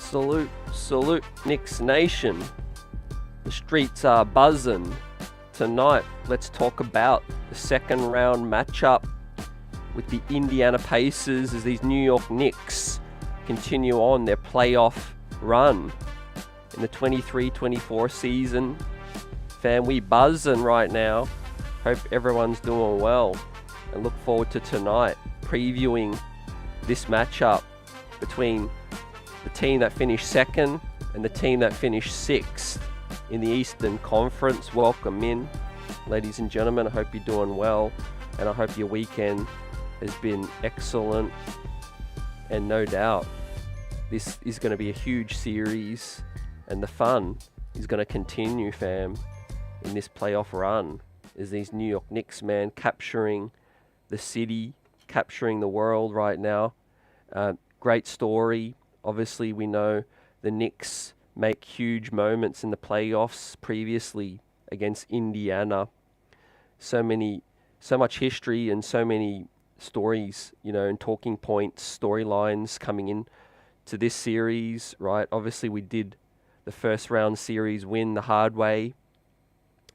Salute, Knicks Nation. The streets are buzzing. Tonight, let's talk about the second round matchup with the Indiana Pacers as these New York Knicks continue on their playoff run in the 23-24 season. Fam, we buzzing right now. Hope everyone's doing well and look forward to tonight previewing this matchup between the team that finished second and the team that finished sixth in the Eastern Conference. Welcome in, ladies and gentlemen. I hope you're doing well and I hope your weekend has been excellent. And no doubt, this is going to be a huge series and the fun is going to continue, fam, in this playoff run as these New York Knicks, man, capturing the city, capturing the world right now. Great story. Obviously, we know the Knicks make huge moments in the playoffs previously against Indiana. So much history and so many stories, and talking points, storylines coming in to this series, right? Obviously, we did the first round series win the hard way,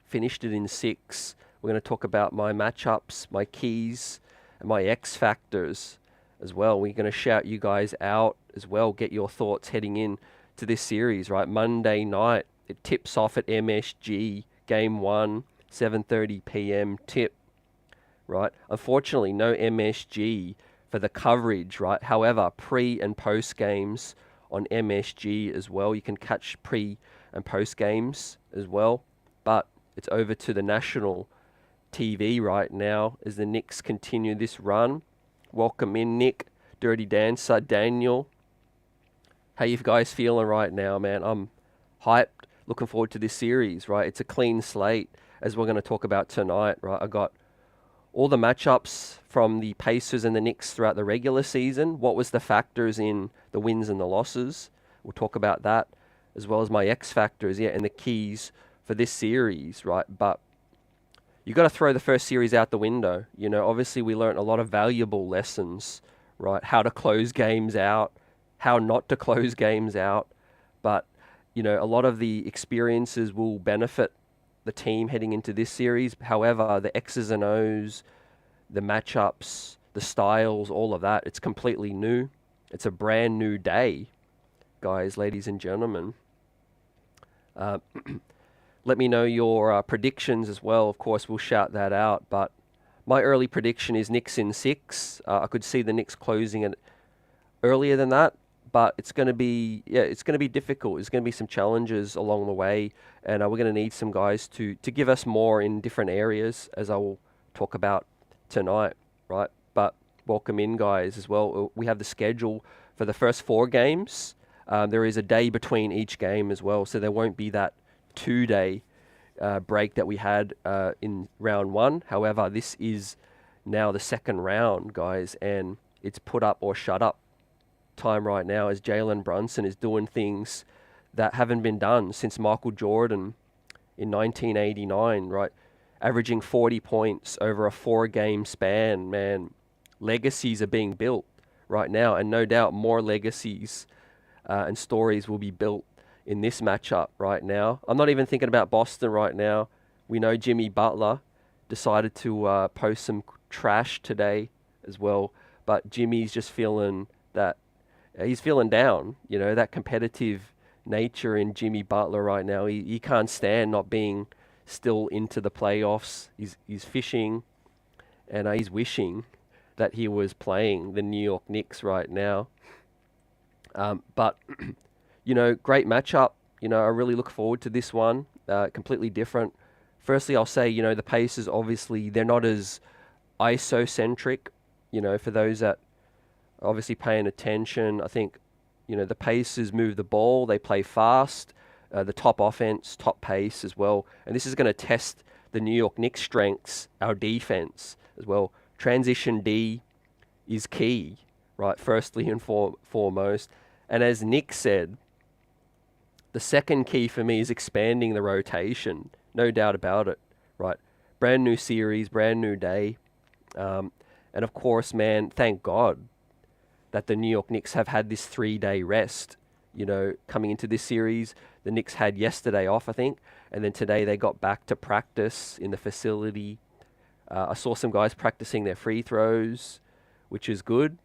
finished it in 6. We're going to talk about my matchups, my keys, and my X factors as well. We're going to shout you guys out as well, get your thoughts heading in to this series, right? Monday night, it tips off at MSG, Game 1, 7:30 p.m. tip, right? Unfortunately, no MSG for the coverage, right? However, pre and post games on MSG as well. You can catch pre and post games as well, but it's over to the national TV right now as the Knicks continue this run. Welcome in, Nick, Dirty Dancer, Daniel. How you guys feeling right now, man? I'm hyped, looking forward to this series, right? It's a clean slate, as we're going to talk about tonight, right? I got all the matchups from the Pacers and the Knicks throughout the regular season. What was the factors in the wins and the losses? We'll talk about that, as well as my X factors, and the keys for this series, right? But you got to throw the first series out the window. Obviously we learned a lot of valuable lessons, right? How to close games out, how not to close games out. But, a lot of the experiences will benefit the team heading into this series. However, the X's and O's, the matchups, the styles, all of that, it's completely new. It's a brand new day, guys, ladies and gentlemen. Let me know your predictions as well. Of course, we'll shout that out. But my early prediction is Knicks in 6. I could see the Knicks closing it earlier than that, but it's going to be difficult. There's going to be some challenges along the way, and we're going to need some guys to give us more in different areas, as I will talk about tonight, right? But welcome in, guys, as well. We have the schedule for the first 4 games. There is a day between each game as well, so there won't be that 2-day break that we had in round 1. However, this is now the second round, guys, and it's put up or shut up time right now as Jalen Brunson is doing things that haven't been done since Michael Jordan in 1989, right? Averaging 40 points over a 4-game span, man. Legacies are being built right now, and no doubt more legacies and stories will be built in this matchup right now. I'm not even thinking about Boston right now. We know Jimmy Butler decided to post some trash today as well, but Jimmy's just feeling that he's feeling down, that competitive nature in Jimmy Butler right now. He can't stand not being still into the playoffs. He's fishing and he's wishing that he was playing the New York Knicks right now. But great matchup. I really look forward to this one. Completely different. Firstly, I'll say, the Pacers, obviously, they're not as ISO-centric. For those that are obviously paying attention, I think, the Pacers move the ball. They play fast. The top offense, top pace as well. And this is going to test the New York Knicks' strengths, our defense as well. Transition D is key, right? Firstly and foremost. And as Nick said, the second key for me is expanding the rotation. No doubt about it, right? Brand new series, brand new day. And And of course, man, thank God that the New York Knicks have had this 3-day rest. coming into this series. The Knicks had yesterday off, I think, and then today they got back to practice in the facility. I saw some guys practicing their free throws, which is good.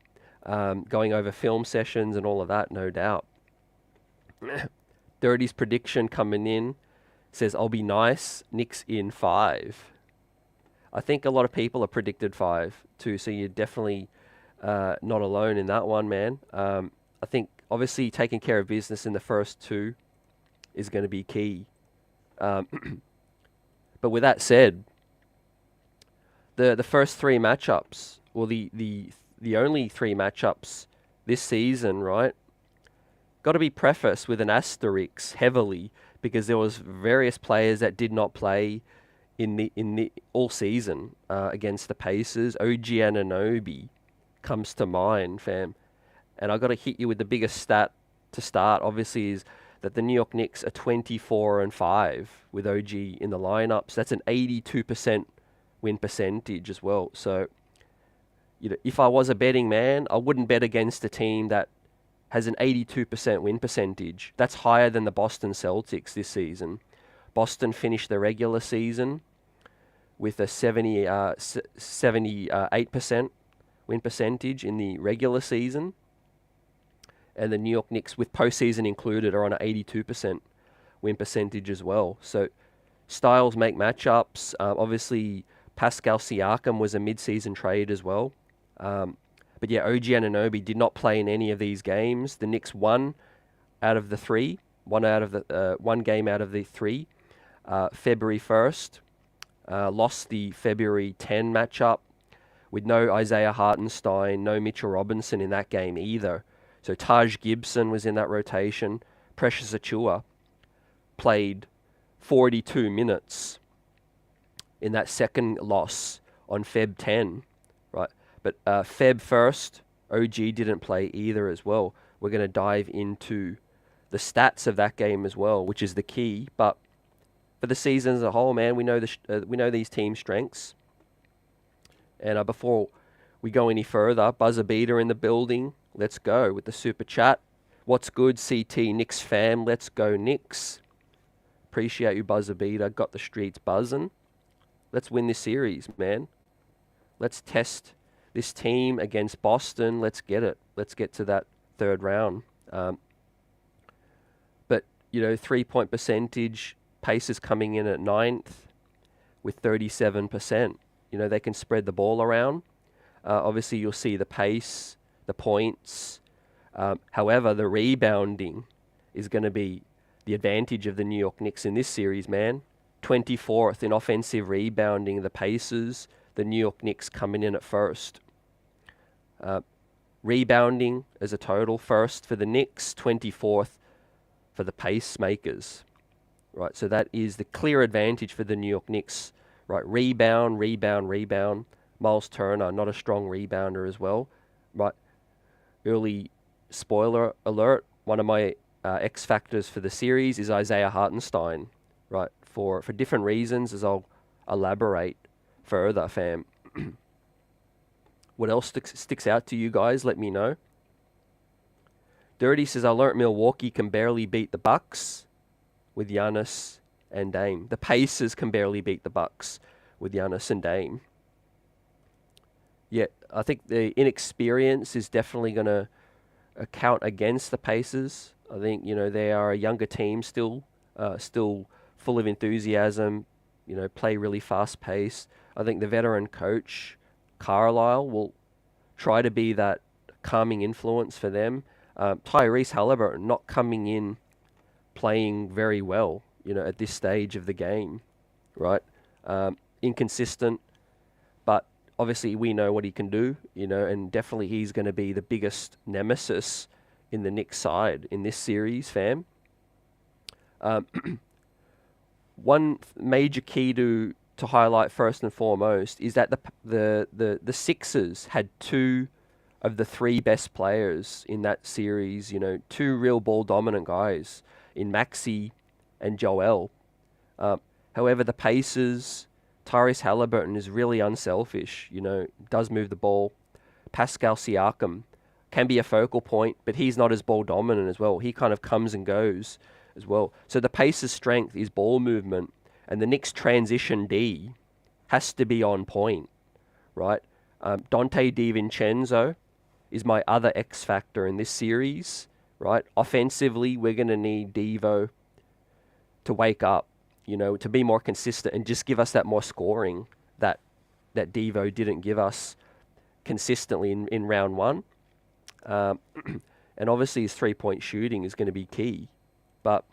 Going over film sessions and all of that, no doubt. Dirty's prediction coming in says, I'll be nice, Knicks in 5. I think a lot of people have predicted 5 too, so you're definitely not alone in that one, man. I think obviously taking care of business in the first 2 is going to be key. But with that said, the first 3 matchups, well, the only 3 matchups this season, right, got to be prefaced with an asterisk heavily, because there was various players that did not play in the all season against the Pacers. OG Anunoby comes to mind, fam. And I got to hit you with the biggest stat to start, obviously, is that the New York Knicks are 24-5 with OG in the lineups. That's an 82% win percentage as well. So, if I was a betting man, I wouldn't bet against a team that has an 82% win percentage. That's higher than the Boston Celtics this season. Boston finished the regular season with a 78% win percentage in the regular season. And the New York Knicks, with postseason included, are on an 82% win percentage as well. So styles make matchups. Obviously, Pascal Siakam was a mid-season trade as well. But yeah, OG Anunoby did not play in any of these games. The Knicks won out of the 3. One game out of the 3. February 1st. Lost the February 10 matchup with no Isaiah Hartenstein, no Mitchell Robinson in that game either. So Taj Gibson was in that rotation. Precious Achiuwa played 42 minutes in that second loss on Feb 10, right? But Feb 1st, OG didn't play either as well. We're going to dive into the stats of that game as well, which is the key. But for the season as a whole, man, we know these team strengths. And before we go any further, buzzer beater in the building. Let's go with the super chat. What's good, CT Knicks fam? Let's go Knicks. Appreciate you, buzzer beater. Got the streets buzzing. Let's win this series, man. Let's test this team against Boston. Let's get it. Let's get to that 3rd round. But 3-point percentage, Pacers coming in at 9th with 37%. They can spread the ball around. Obviously, you'll see the pace, the points. However, the rebounding is going to be the advantage of the New York Knicks in this series, man. 24th in offensive rebounding, the Pacers. The New York Knicks coming in at 1st. Rebounding as a total, 1st for the Knicks, 24th for the Pacemakers. Right, so that is the clear advantage for the New York Knicks. Right, rebound. Miles Turner, not a strong rebounder as well. Right, early spoiler alert, one of my X factors for the series is Isaiah Hartenstein. Right, for different reasons, as I'll elaborate further, fam. What else sticks out to you guys? Let me know. Dirty says, I learnt Milwaukee can barely beat the Bucks with Giannis and Dame. The Pacers can barely beat the Bucks with Giannis and Dame. Yeah, I think the inexperience is definitely going to count against the Pacers. I think, they are a younger team still full of enthusiasm, play really fast pace. I think the veteran coach, Carlisle, will try to be that calming influence for them. Tyrese Halliburton not coming in playing very well, at this stage of the game, right? Inconsistent, but obviously we know what he can do, and definitely he's going to be the biggest nemesis in the Knicks side in this series, fam. One major key to highlight first and foremost is that the Sixers had 2 of the 3 best players in that series, 2 real ball dominant guys in Maxey and Joel. However, the Pacers, Tyrese Halliburton is really unselfish, does move the ball. Pascal Siakam can be a focal point, but he's not as ball dominant as well. He kind of comes and goes as well. So the Pacers' strength is ball movement, and the Knicks' transition D has to be on point, right? Dante DiVincenzo is my other X factor in this series, right? Offensively, we're going to need Devo to wake up, to be more consistent and just give us that more scoring that Devo didn't give us consistently in round one. And obviously his three-point shooting is going to be key. But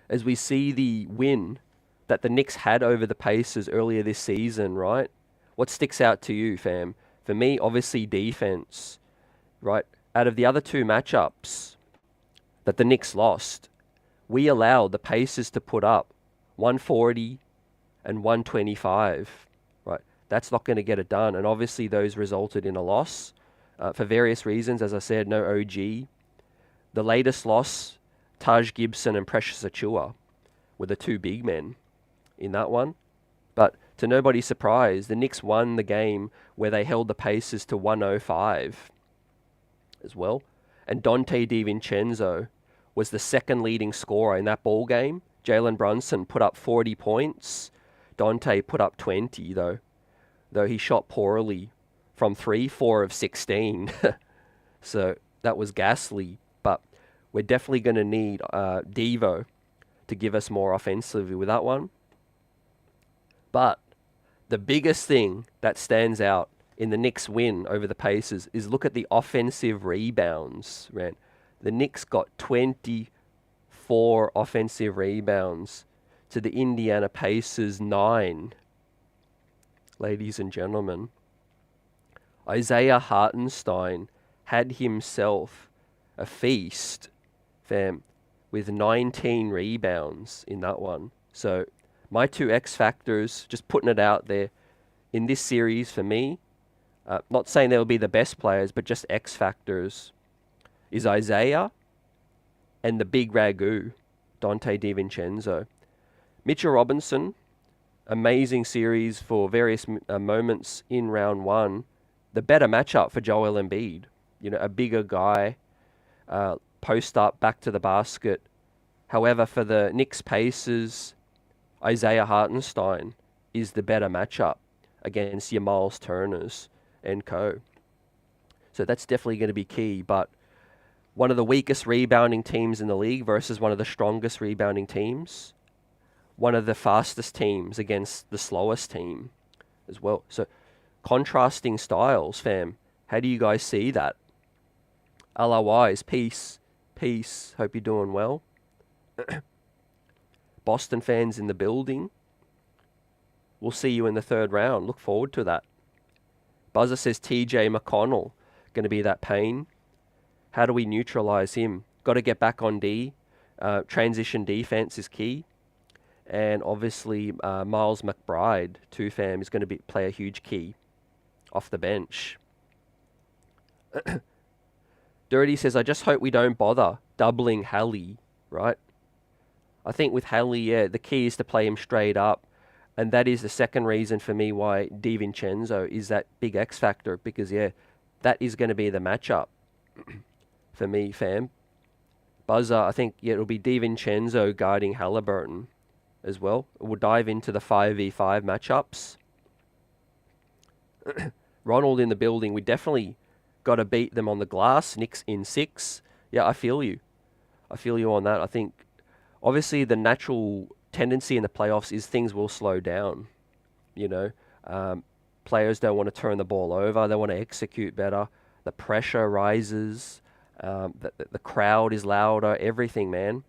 as we see the win that the Knicks had over the Pacers earlier this season, right? What sticks out to you, fam? For me, obviously defense, right? Out of the other two matchups that the Knicks lost, we allowed the Pacers to put up 140 and 125, right? That's not going to get it done. And obviously those resulted in a loss for various reasons. As I said, no OG. The latest loss, Taj Gibson and Precious Achiuwa were the two big men in that one. But to nobody's surprise, the Knicks won the game where they held the Pacers to 105 as well. And Dante DiVincenzo was the second leading scorer in that ball game. Jalen Brunson put up 40 points. Dante put up 20, though he shot poorly from 3, 4 of 16. So that was ghastly. But we're definitely going to need Devo to give us more offensively with that one. But the biggest thing that stands out in the Knicks' win over the Pacers is look at the offensive rebounds, man. The Knicks got 24 offensive rebounds to the Indiana Pacers 9. Ladies and gentlemen, Isaiah Hartenstein had himself a feast, fam, with 19 rebounds in that one. So my two X factors, just putting it out there in this series for me, not saying they'll be the best players, but just X factors, is Isaiah and the big ragu, Dante DiVincenzo. Mitchell Robinson, amazing series for various moments in round one. The better matchup for Joel Embiid, a bigger guy, post up, back to the basket. However, for the Knicks Pacers, Isaiah Hartenstein is the better matchup against your Miles Turners and co. So that's definitely going to be key. But one of the weakest rebounding teams in the league versus one of the strongest rebounding teams. One of the fastest teams against the slowest team as well. So contrasting styles, fam. How do you guys see that? Otherwise, peace. Hope you're doing well. Boston fans in the building. We'll see you in the third round. Look forward to that. Buzzer says TJ McConnell going to be that pain. How do we neutralize him? Got to get back on D. Transition defense is key. And obviously Miles McBride, 2fam, is going to play a huge key off the bench. Dirty says, I just hope we don't bother doubling Hallie, right? I think with Hallie, the key is to play him straight up. And that is the second reason for me why DiVincenzo is that big X factor. Because, that is going to be the matchup for me, fam. Buzzer, I think it'll be DiVincenzo guarding Halliburton as well. We'll dive into the 5v5 matchups. Ronald in the building. We definitely got to beat them on the glass. Knicks in 6. Yeah, I feel you. I feel you on that. I think obviously the natural tendency in the playoffs is things will slow down. Players don't want to turn the ball over. They want to execute better. The pressure rises. The crowd is louder. Everything, man.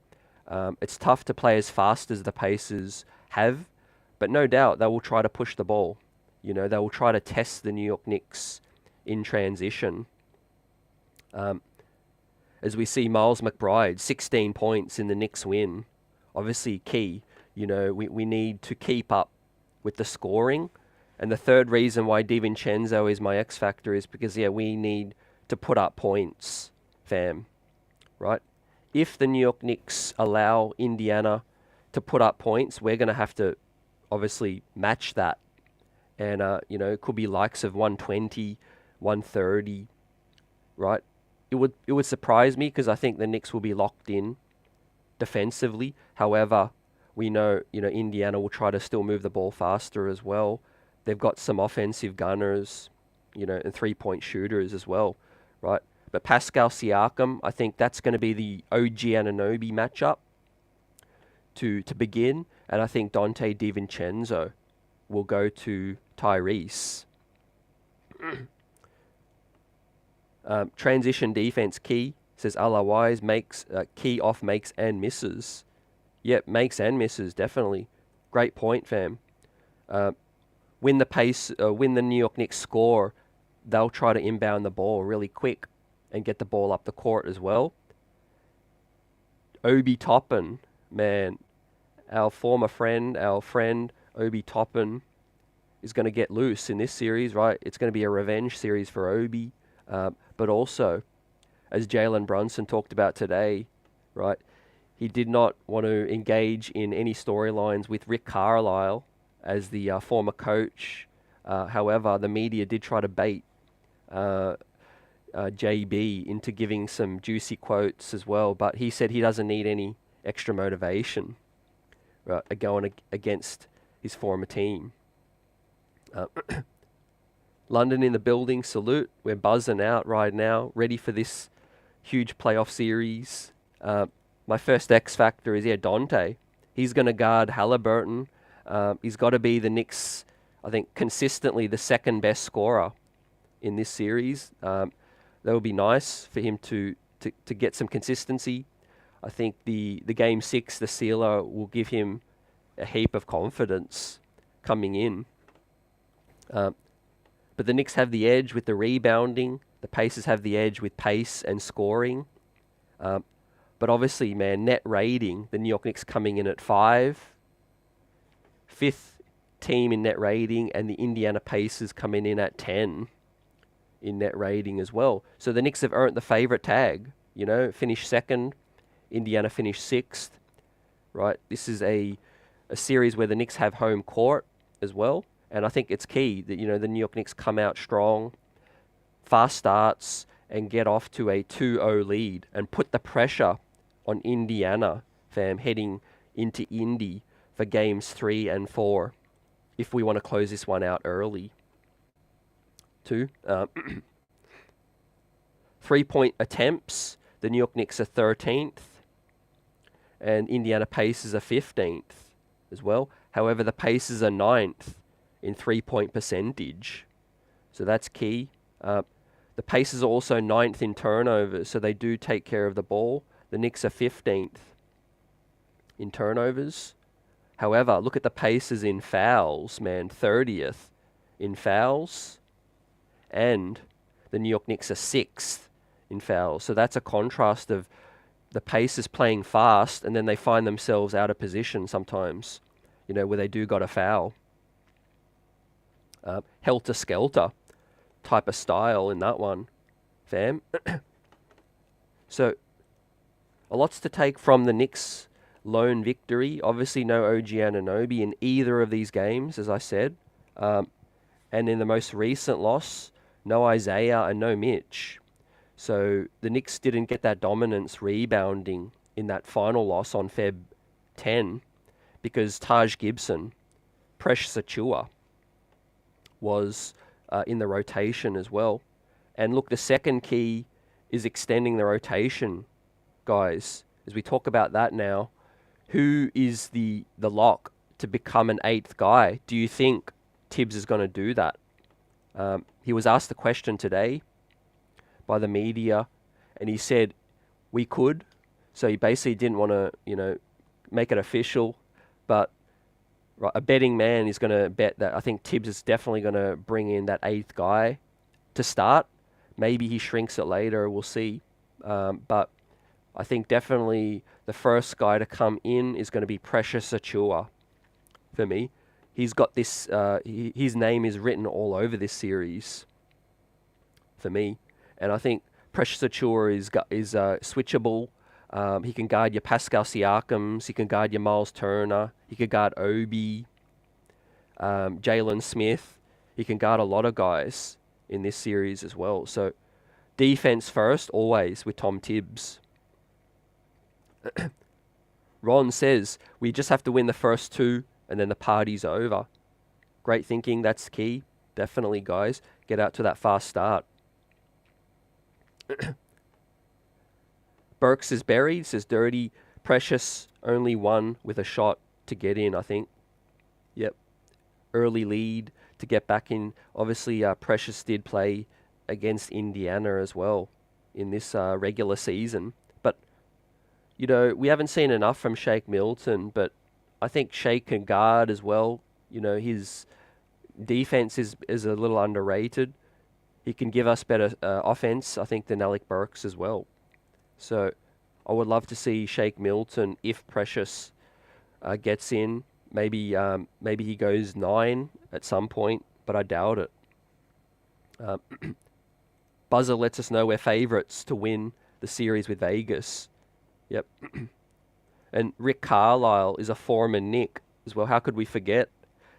It's tough to play as fast as the Pacers have, but no doubt they will try to push the ball. They will try to test the New York Knicks in transition. As we see Miles McBride, 16 points in the Knicks win. Obviously key. We need to keep up with the scoring. And the third reason why DiVincenzo is my X factor is because, we need to put up points, fam. Right? If the New York Knicks allow Indiana to put up points, we're going to have to obviously match that. And, it could be likes of 120, 130. right? It would surprise me because I think the Knicks will be locked in defensively. However, we know, Indiana will try to still move the ball faster as well. They've got some offensive gunners, and three-point shooters as well, right? But Pascal Siakam, I think that's going to be the OG Anunoby matchup to begin, and I think Dante DiVincenzo will go to Tyrese. Transition defense key, says Alawise, makes key off makes and misses. Yep, makes and misses, definitely. Great point, fam. When the New York Knicks score, they'll try to inbound the ball really quick and get the ball up the court as well. Obi Toppin, man, our friend Obi Toppin is going to get loose in this series, right? It's going to be a revenge series for Obi, but also, as Jalen Brunson talked about today, right? He did not want to engage in any storylines with Rick Carlisle as the former coach. However, the media did try to bait JB into giving some juicy quotes as well, but he said he doesn't need any extra motivation going against his former team. London in the building, salute. We're buzzing out right now, ready for this huge playoff series. My first X factor is Dante. He's going to guard Halliburton. He's got to be the Knicks, I think, consistently the second best scorer in this series. That would be nice for him to get some consistency. I think the Game 6, the sealer, will give him a heap of confidence coming in. But the Knicks have the edge with the rebounding. The Pacers have the edge with pace and scoring. But obviously, man, net rating, the New York Knicks coming in at 5. 5th team in net rating, and the Indiana Pacers coming in at 10 in net rating as well. So the Knicks have earned the favorite tag, finished 2nd. Indiana finished 6th, right? This is a series where the Knicks have home court as well. And I think it's key that, the New York Knicks come out strong, fast starts, and get off to a 2-0 lead and put the pressure on Indiana, fam, heading into Indy for games 3 and 4 if we want to close this one out early. 3-point attempts, the New York Knicks are 13th and Indiana Pacers are 15th as well. However, the Pacers are 9th in 3-point percentage. So that's key. The Pacers are also 9th in turnovers, so they do take care of the ball. The Knicks are 15th in turnovers. However, look at the Pacers in fouls, man. 30th in fouls. And the New York Knicks are 6th in fouls. So that's a contrast of the Pacers playing fast and then they find themselves out of position sometimes, where they do got a foul. Helter-skelter type of style in that one, fam. So, a lot's to take from the Knicks' lone victory. Obviously, no OG Anunoby in either of these games, as I said. And in the most recent loss, no Isaiah and no Mitch. So, the Knicks didn't get that dominance rebounding in that final loss on Feb 10 because Taj Gibson, Precious Achiuwa, was in the rotation as well. And look, the second key is extending the rotation, guys. As we talk about that now, who is the lock to become an 8th guy? Do you think Tibbs is going to do that? He was asked the question today by the media, and he said we could. So he basically didn't want to, make it official, but right, a betting man is going to bet that I think Tibbs is definitely going to bring in that 8th guy to start. Maybe he shrinks it later. We'll see. But I think definitely the first guy to come in is going to be Precious Achiuwa for me. He's got this, his name is written all over this series for me. And I think Precious Achiuwa is switchable. He can guard your Pascal Siakams. He can guard your Miles Turner. He can guard Obi, Jalen Smith. He can guard a lot of guys in this series as well. So Defense first, always, with Tom Tibbs. Ron says, we just have to win the first two and then the party's over. Great thinking, that's key. Definitely, guys. Get out to that fast start. Burks is buried, says Dirty. Precious, only one with a shot to get in, I think. Yep. Early lead to get back in. Obviously, Precious did play against Indiana as well in this regular season. But, you know, we haven't seen enough from Shake Milton, but I think Shake can guard as well. You know, his defense is a little underrated. He can give us better offense, I think, than Alec Burks as well. So I would love to see Shake Milton, if Precious gets in. Maybe he goes 9 at some point, but I doubt it. Buzzer lets us know we're favourites to win the series with Vegas. Yep. And Rick Carlisle is a former Knick as well. How could we forget?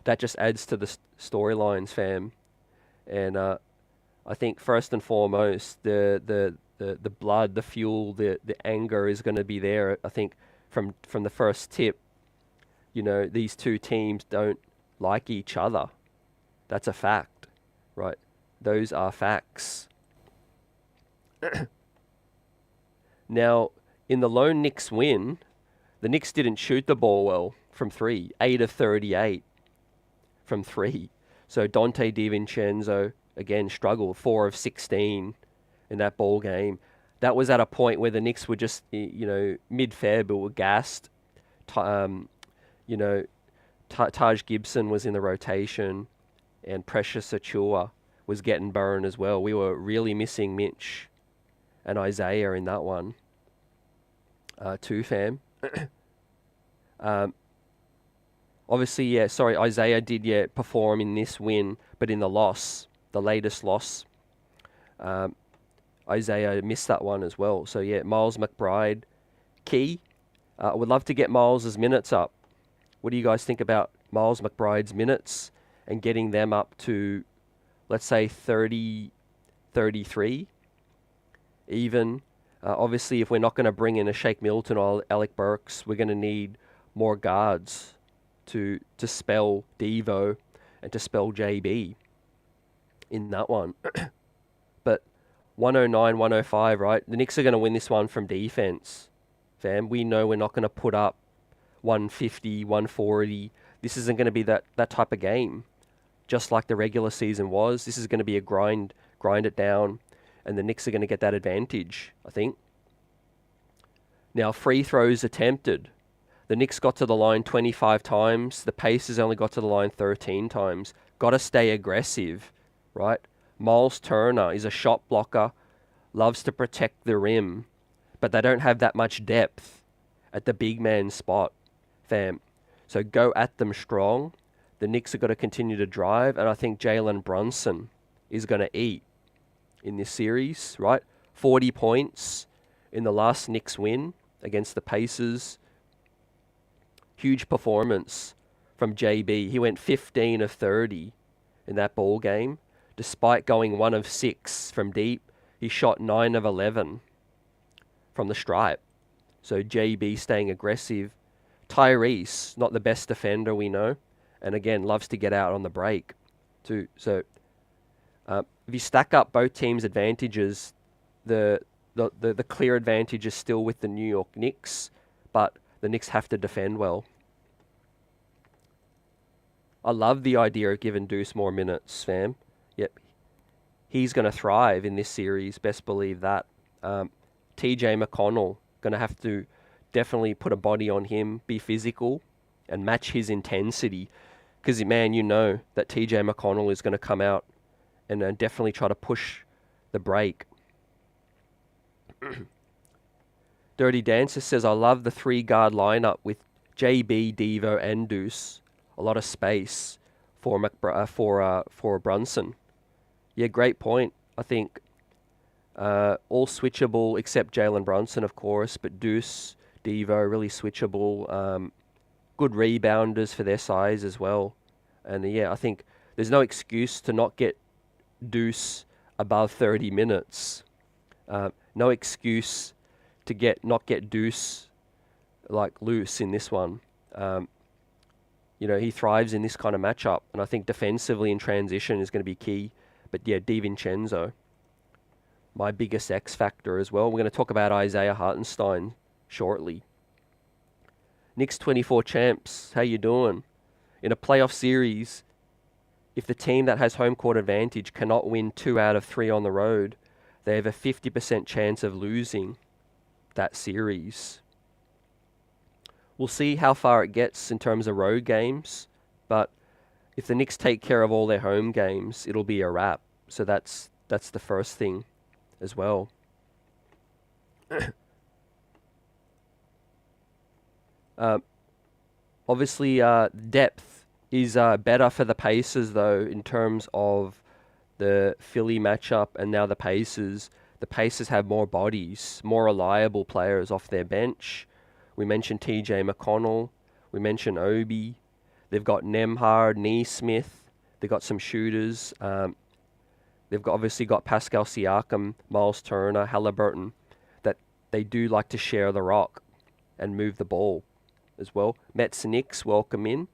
That just adds to the storylines, fam. And I think first and foremost, the blood, the fuel, the anger is going to be there. I think from the first tip, you know, these two teams don't like each other. That's a fact, right? Those are facts. Now, in the lone Knicks win, the Knicks didn't shoot the ball well from 3. 8 of 38 from 3. So Dante DiVincenzo, again, struggled. 4 of 16 in that ball game. That was at a point where the Knicks were just, you know, mid-Feb, but were gassed. You know, Taj Gibson was in the rotation, and Precious Achua was getting burned as well. We were really missing Mitch and Isaiah in that one, too, fam. Obviously, Isaiah did, perform in this win, but in the loss, the latest loss, Isaiah missed that one as well. So, yeah, Miles McBride, key. I would love to get Miles' minutes up. What do you guys think about Miles McBride's minutes and getting them up to, let's say, 30, 33 even? Obviously, if we're not going to bring in a Shake Milton or Alec Burks, we're going to need more guards to spell Devo and to spell JB in that one. But 109, 105, right? The Knicks are going to win this one from defense, fam. We know we're not going to put up 150, 140. This isn't going to be that type of game, just like the regular season was. This is going to be a grind it down, and the Knicks are going to get that advantage, I think. Now, free throws attempted. The Knicks got to the line 25 times. The Pacers only got to the line 13 times. Got to stay aggressive, right? Miles Turner is a shot blocker, loves to protect the rim, but they don't have that much depth at the big man spot, fam. So go at them strong. The Knicks are going to continue to drive, and I think Jalen Brunson is going to eat in this series, right? 40 points in the last Knicks win against the Pacers. Huge performance from JB. He went 15 of 30 in that ball game. Despite going 1 of 6 from deep, he shot 9 of 11 from the stripe. So JB staying aggressive. Tyrese, not the best defender we know, and again, loves to get out on the break too. So if you stack up both teams' advantages, the clear advantage is still with the New York Knicks, but the Knicks have to defend well. I love the idea of giving Deuce more minutes, fam. Yep. He's going to thrive in this series, best believe that. TJ McConnell, going to have to definitely put a body on him, be physical, and match his intensity. Because, man, you know that TJ McConnell is going to come out and definitely try to push the break. Dirty Dancer says, I love the 3-guard lineup with JB, Devo, and Deuce. A lot of space for Brunson. Yeah, great point. I think all switchable except Jalen Brunson, of course, but Deuce, Devo, really switchable. Good rebounders for their size as well. And yeah, I think there's no excuse to not get Deuce above 30 minutes. No excuse to not get Deuce like loose in this one. He thrives in this kind of matchup, and I think defensively in transition is going to be key. But yeah, DiVincenzo, my biggest X factor as well. We're going to talk about Isaiah Hartenstein shortly. Knicks 24 champs, how you doing? In a playoff series, if the team that has home court advantage cannot win 2 out of 3 on the road, they have a 50% chance of losing that series. We'll see how far it gets in terms of road games, but if the Knicks take care of all their home games, it'll be a wrap. So that's the first thing as well. Obviously, depth is better for the Pacers, though, in terms of the Philly matchup and now the Pacers. The Pacers have more bodies, more reliable players off their bench. We mentioned TJ McConnell. We mentioned Obi. They've got Nembhard, Neesmith. They've got some shooters. They've obviously got Pascal Siakam, Miles Turner, Halliburton, that they do like to share the rock and move the ball as well. Mets Knicks, welcome in.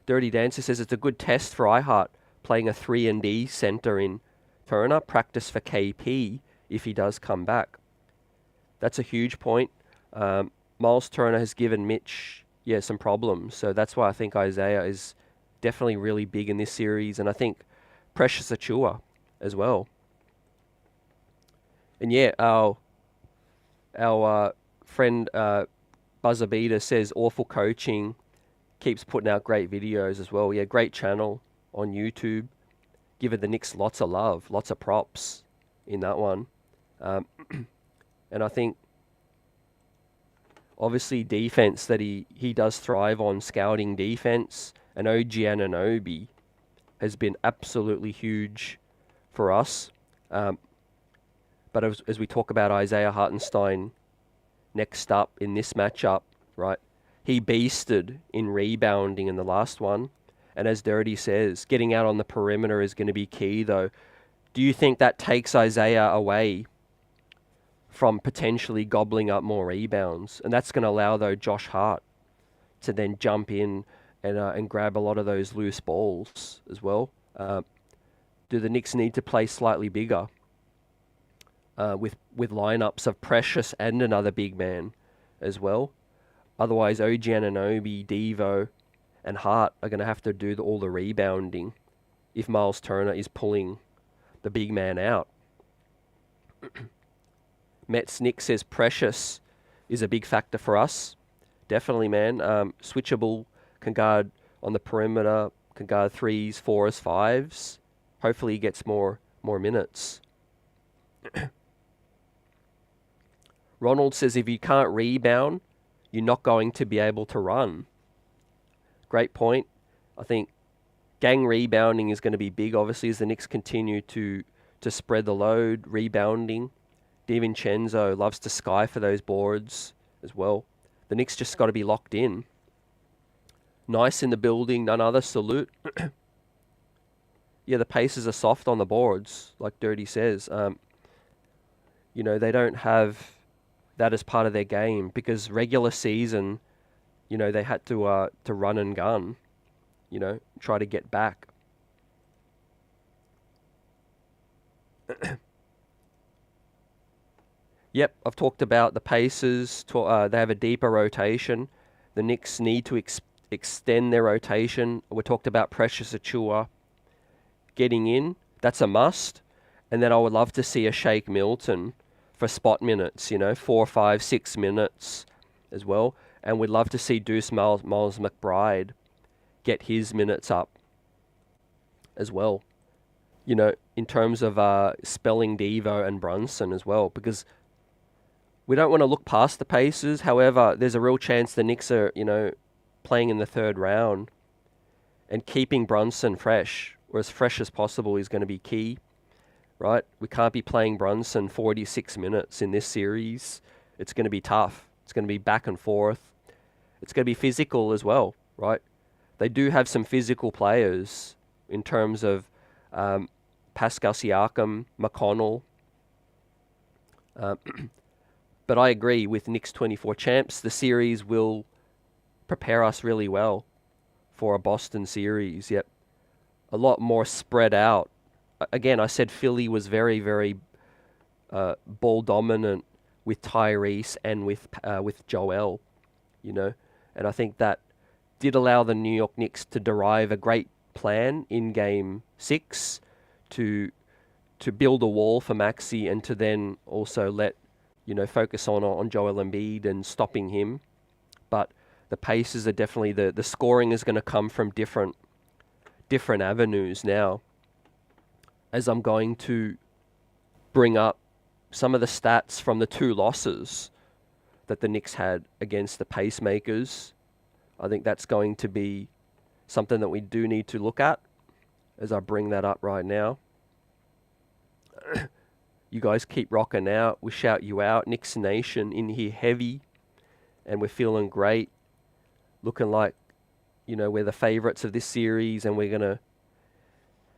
Dirty Dancer says it's a good test for iHeart playing a 3-and-D center in Turner. Practice for KP if he does come back. That's a huge point. Miles Turner has given Mitch some problems, so that's why I think Isaiah is definitely really big in this series, and I think Precious Achiuwa as well. And yeah, our friend Buzzer Beater says awful coaching, keeps putting out great videos as well. Yeah, great channel on YouTube. Giving the Knicks lots of love, lots of props in that one. And I think obviously defense that he does thrive on, scouting defense, and OG Anunoby has been absolutely huge for us. But as we talk about Isaiah Hartenstein next up in this matchup, right? He beasted in rebounding in the last one. And as Dirty says, getting out on the perimeter is going to be key, though. Do you think that takes Isaiah away from potentially gobbling up more rebounds? And that's going to allow, though, Josh Hart to then jump in and grab a lot of those loose balls as well. Do the Knicks need to play slightly bigger with lineups of Precious and another big man as well? Otherwise, OG Anunoby, Devo, and Hart are going to have to do all the rebounding if Miles Turner is pulling the big man out. Mets Nick says Precious is a big factor for us. Definitely, man. Switchable, can guard on the perimeter, can guard 3s, 4s, 5s. Hopefully he gets more minutes. Ronald says if you can't rebound, you're not going to be able to run. Great point. I think gang rebounding is going to be big, obviously, as the Knicks continue to spread the load, rebounding. DiVincenzo loves to sky for those boards as well. The Knicks just got to be locked in. Nice in the building, none other, salute. Yeah, the Pacers are soft on the boards, like Dirty says. They don't have that as part of their game because regular season, they had to run and gun, try to get back. Yep, I've talked about the Pacers. They have a deeper rotation. The Knicks need to extend their rotation. We talked about Precious Achiuwa getting in. That's a must. And then I would love to see a Shake Milton for spot minutes, 4, 5, 6 minutes as well. And we'd love to see Deuce Miles McBride get his minutes up as well. In terms of spelling Devo and Brunson as well, because we don't want to look past the Pacers. However, there's a real chance the Knicks are, playing in the third round, and keeping Brunson fresh, or as fresh as possible, is going to be key, right? We can't be playing Brunson 46 minutes in this series. It's going to be tough. It's going to be back and forth. It's going to be physical as well, right? They do have some physical players in terms of Pascal Siakam, McConnell. But I agree with Knicks 24 champs. The series will prepare us really well for a Boston series. Yep. A lot more spread out. Again, I said Philly was very, very ball dominant with Tyrese and with Joel, you know. And I think that did allow the New York Knicks to derive a great plan in Game 6 to build a wall for Maxey and to then also focus on Joel Embiid and stopping him. But the Pacers are definitely the scoring is going to come from different avenues now. As I'm going to bring up some of the stats from the 2 losses that the Knicks had against the Pacemakers, I think that's going to be something that we do need to look at as I bring that up right now. You guys keep rocking out. We shout you out. Knicks Nation in here heavy, and we're feeling great. Looking like, we're the favourites of this series, and we're going to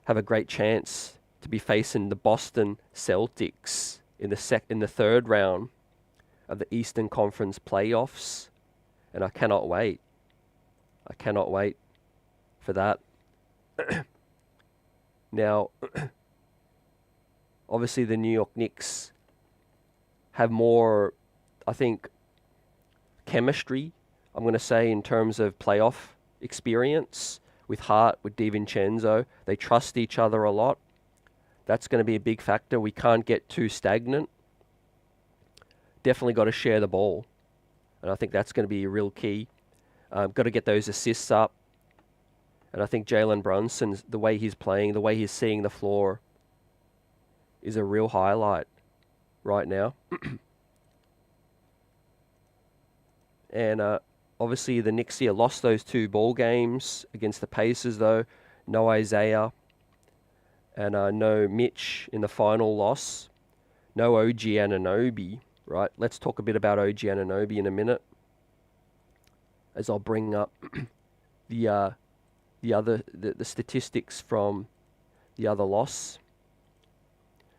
have a great chance to be facing the Boston Celtics in the third round of the Eastern Conference playoffs. And I cannot wait. I cannot wait for that. Now, obviously the New York Knicks have more, I think, chemistry, I'm going to say, in terms of playoff experience with Hart, with DiVincenzo. They trust each other a lot. That's going to be a big factor. We can't get too stagnant. Definitely got to share the ball. And I think that's going to be a real key. Got to get those assists up. And I think Jalen Brunson, the way he's playing, the way he's seeing the floor, is a real highlight right now. And obviously the Knicks here lost those 2 ball games against the Pacers, though. No Isaiah and no Mitch in the final loss. No OG Anunoby, right? Let's talk a bit about OG Anunoby in a minute, as I'll bring up the statistics from the other loss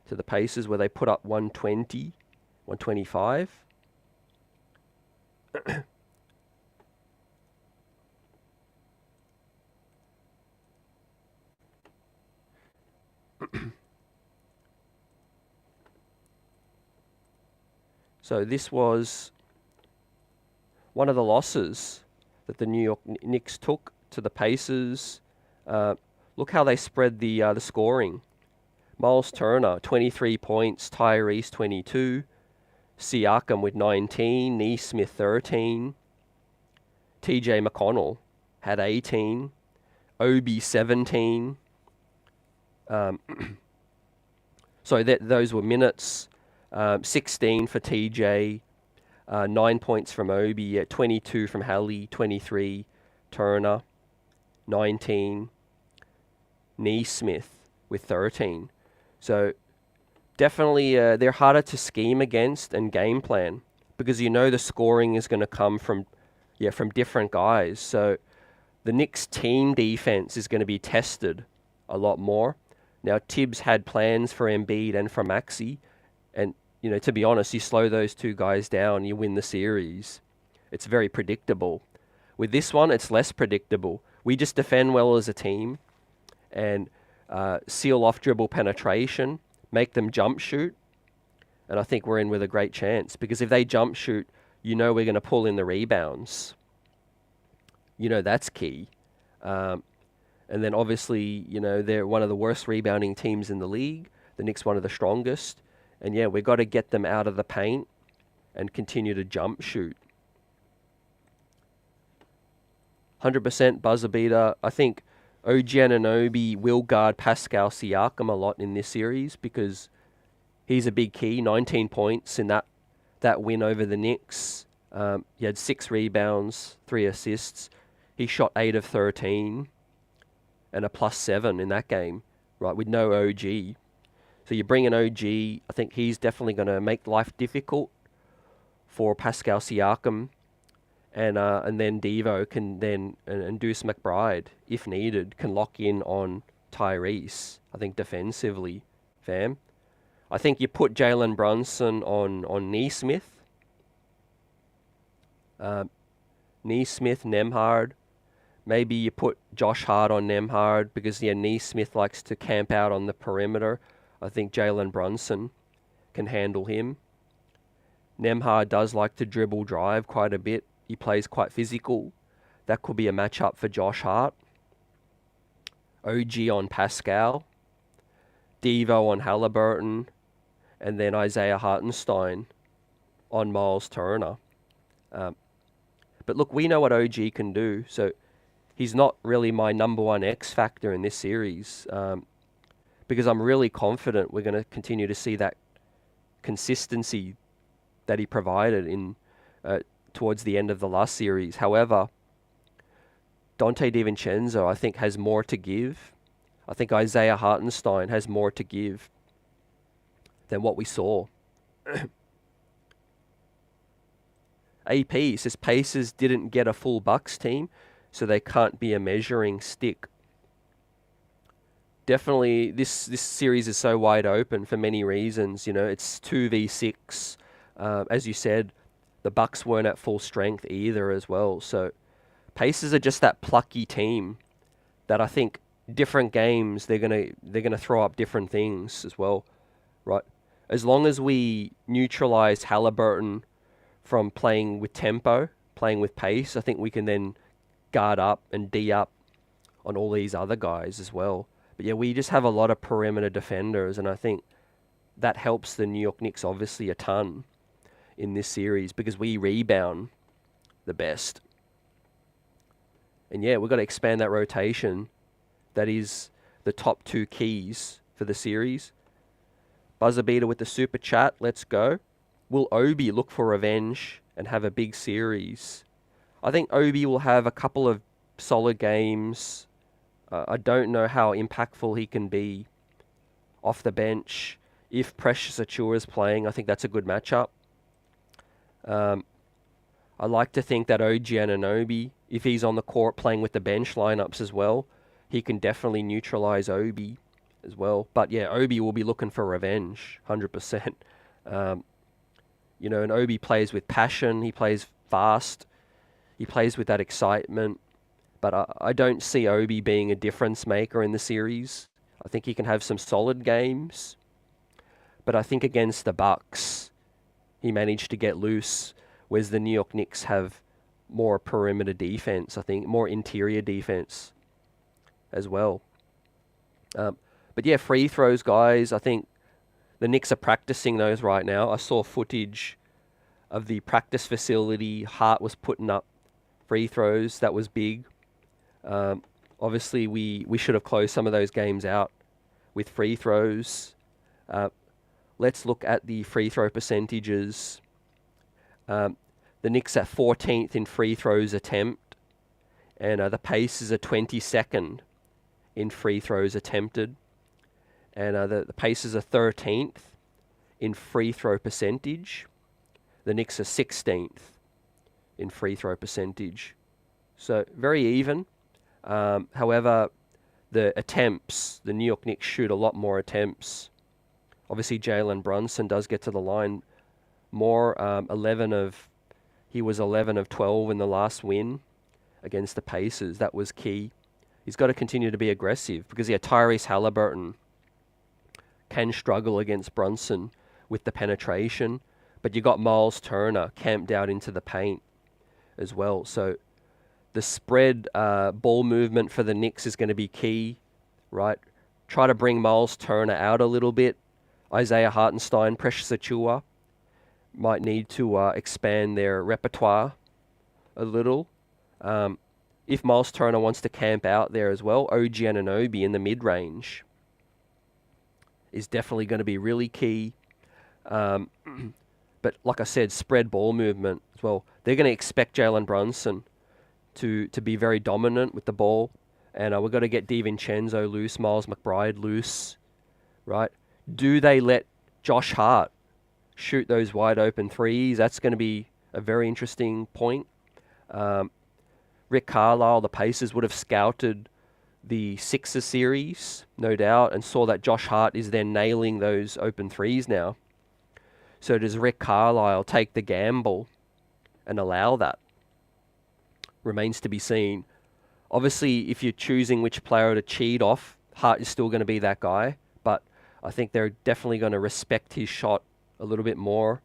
to the Pacers, where they put up 120, 125. So this was one of the losses that the New York Knicks took to the Pacers. Look how they spread the scoring. Miles Turner, 23 points. Tyrese, 22. Siakam with 19. Nesmith, 13. TJ McConnell had 18. Obi, 17. So those were minutes. 16 for TJ. 9 points from Obi. 22 from Hallie. 23 Turner. 19. Nesmith with 13. So definitely they're harder to scheme against and game plan, because the scoring is going to come from different guys. So the Knicks team defense is going to be tested a lot more. Now Tibbs had plans for Embiid and for Maxey, and to be honest, you slow those 2 guys down, you win the series. It's very predictable. With this one, it's less predictable. We just defend well as a team and seal off dribble penetration, make them jump shoot, and I think we're in with a great chance, because if they jump shoot, we're going to pull in the rebounds. That's key. And then obviously, they're one of the worst rebounding teams in the league. The Knicks one of the strongest. And yeah, we've got to get them out of the paint and continue to jump shoot. 100% buzzer beater. I think OG Anunoby will guard Pascal Siakam a lot in this series, because he's a big key. 19 points in that win over the Knicks. He had 6 rebounds, 3 assists. He shot 8 of 13 and a +7 in that game, right, with no OG. So you bring an OG, I think he's definitely going to make life difficult for Pascal Siakam. And then Devo can then, and Deuce McBride, if needed, can lock in on Tyrese. I think defensively, fam. I think you put Jalen Brunson on Neesmith. Neesmith, Nemhard. Maybe you put Josh Hart on Nemhard because Neesmith likes to camp out on the perimeter. I think Jalen Brunson can handle him. Nemhard does like to dribble drive quite a bit. He plays quite physical. That could be a matchup for Josh Hart. OG on Pascal. Devo on Halliburton. And then Isaiah Hartenstein on Miles Turner. But look, we know what OG can do. So he's not really my number one X factor in this series. Because I'm really confident we're going to continue to see that consistency that he provided in towards the end of the last series. However, Dante DiVincenzo, I think, has more to give. I think Isaiah Hartenstein has more to give than what we saw. AP says Pacers didn't get a full Bucks team, so they can't be a measuring stick. Definitely, this series is so wide open for many reasons. You know, it's 2v6. As you said, the Bucks weren't at full strength either as well. So Pacers are just that plucky team that I think different games they're gonna throw up different things as well, right? As long as we neutralize Halliburton from playing with tempo, playing with pace, I think we can then guard up and D up on all these other guys as well. But yeah, we just have a lot of perimeter defenders, and I think that helps the New York Knicks obviously a ton in this series because we rebound the best. And yeah, we've got to expand that rotation. That is the top two keys for the series. Buzzer beater with the super chat. Let's go. Will Obi look for revenge and have a big series? I think Obi will have a couple of solid games. I don't know how impactful he can be off the bench. If Precious Achiuwa is playing, I think that's a good matchup. I like to think that OG Anunoby, if he's on the court playing with the bench lineups as well, he can definitely neutralize Obi as well. But yeah, Obi will be looking for revenge, 100%. You know, and Obi plays with passion. He plays fast. He plays with that excitement. But I don't see Obi being a difference maker in the series. I think he can have some solid games. But I think against the Bucks, he managed to get loose, whereas the New York Knicks have more perimeter defense, I think, more interior defense as well. But yeah, free throws, guys. I think the Knicks are practicing those right now. I saw footage of the practice facility. Hart was putting up free throws. That was big. Obviously, we should have closed some of those games out with free throws. Let's look at the free throw percentages. The Knicks are 14th in free throws attempt, and the Pacers are 22nd in free throws attempted. And the Pacers are 13th in free throw percentage. The Knicks are 16th in free throw percentage. So very even. However, the attempts, the New York Knicks shoot a lot more attempts. Obviously, Jalen Brunson does get to the line more. He was 11 of 12 in the last win against the Pacers. That was key. He's got to continue to be aggressive because Tyrese Halliburton can struggle against Brunson with the penetration, but you got Miles Turner camped out into the paint as well. So the spread ball movement for the Knicks is going to be key, right? Try to bring Miles Turner out a little bit. Isaiah Hartenstein, Precious Achiuwa might need to expand their repertoire a little. If Miles Turner wants to camp out there as well, OG Anunoby in the mid-range is definitely going to be really key. But like I said, spread ball movement as well. They're going to expect Jalen Brunson to be very dominant with the ball. And we've got to get DiVincenzo loose, Miles McBride loose, right? Do they let Josh Hart shoot those wide open threes? That's going to be a very interesting point. Rick Carlisle, the Pacers, would have scouted the Sixers series, no doubt, and saw that Josh Hart is then nailing those open threes now. So does Rick Carlisle take the gamble and allow that? Remains to be seen. Obviously, if you're choosing which player to cheat off, Hart is still going to be that guy, but I think they're definitely going to respect his shot a little bit more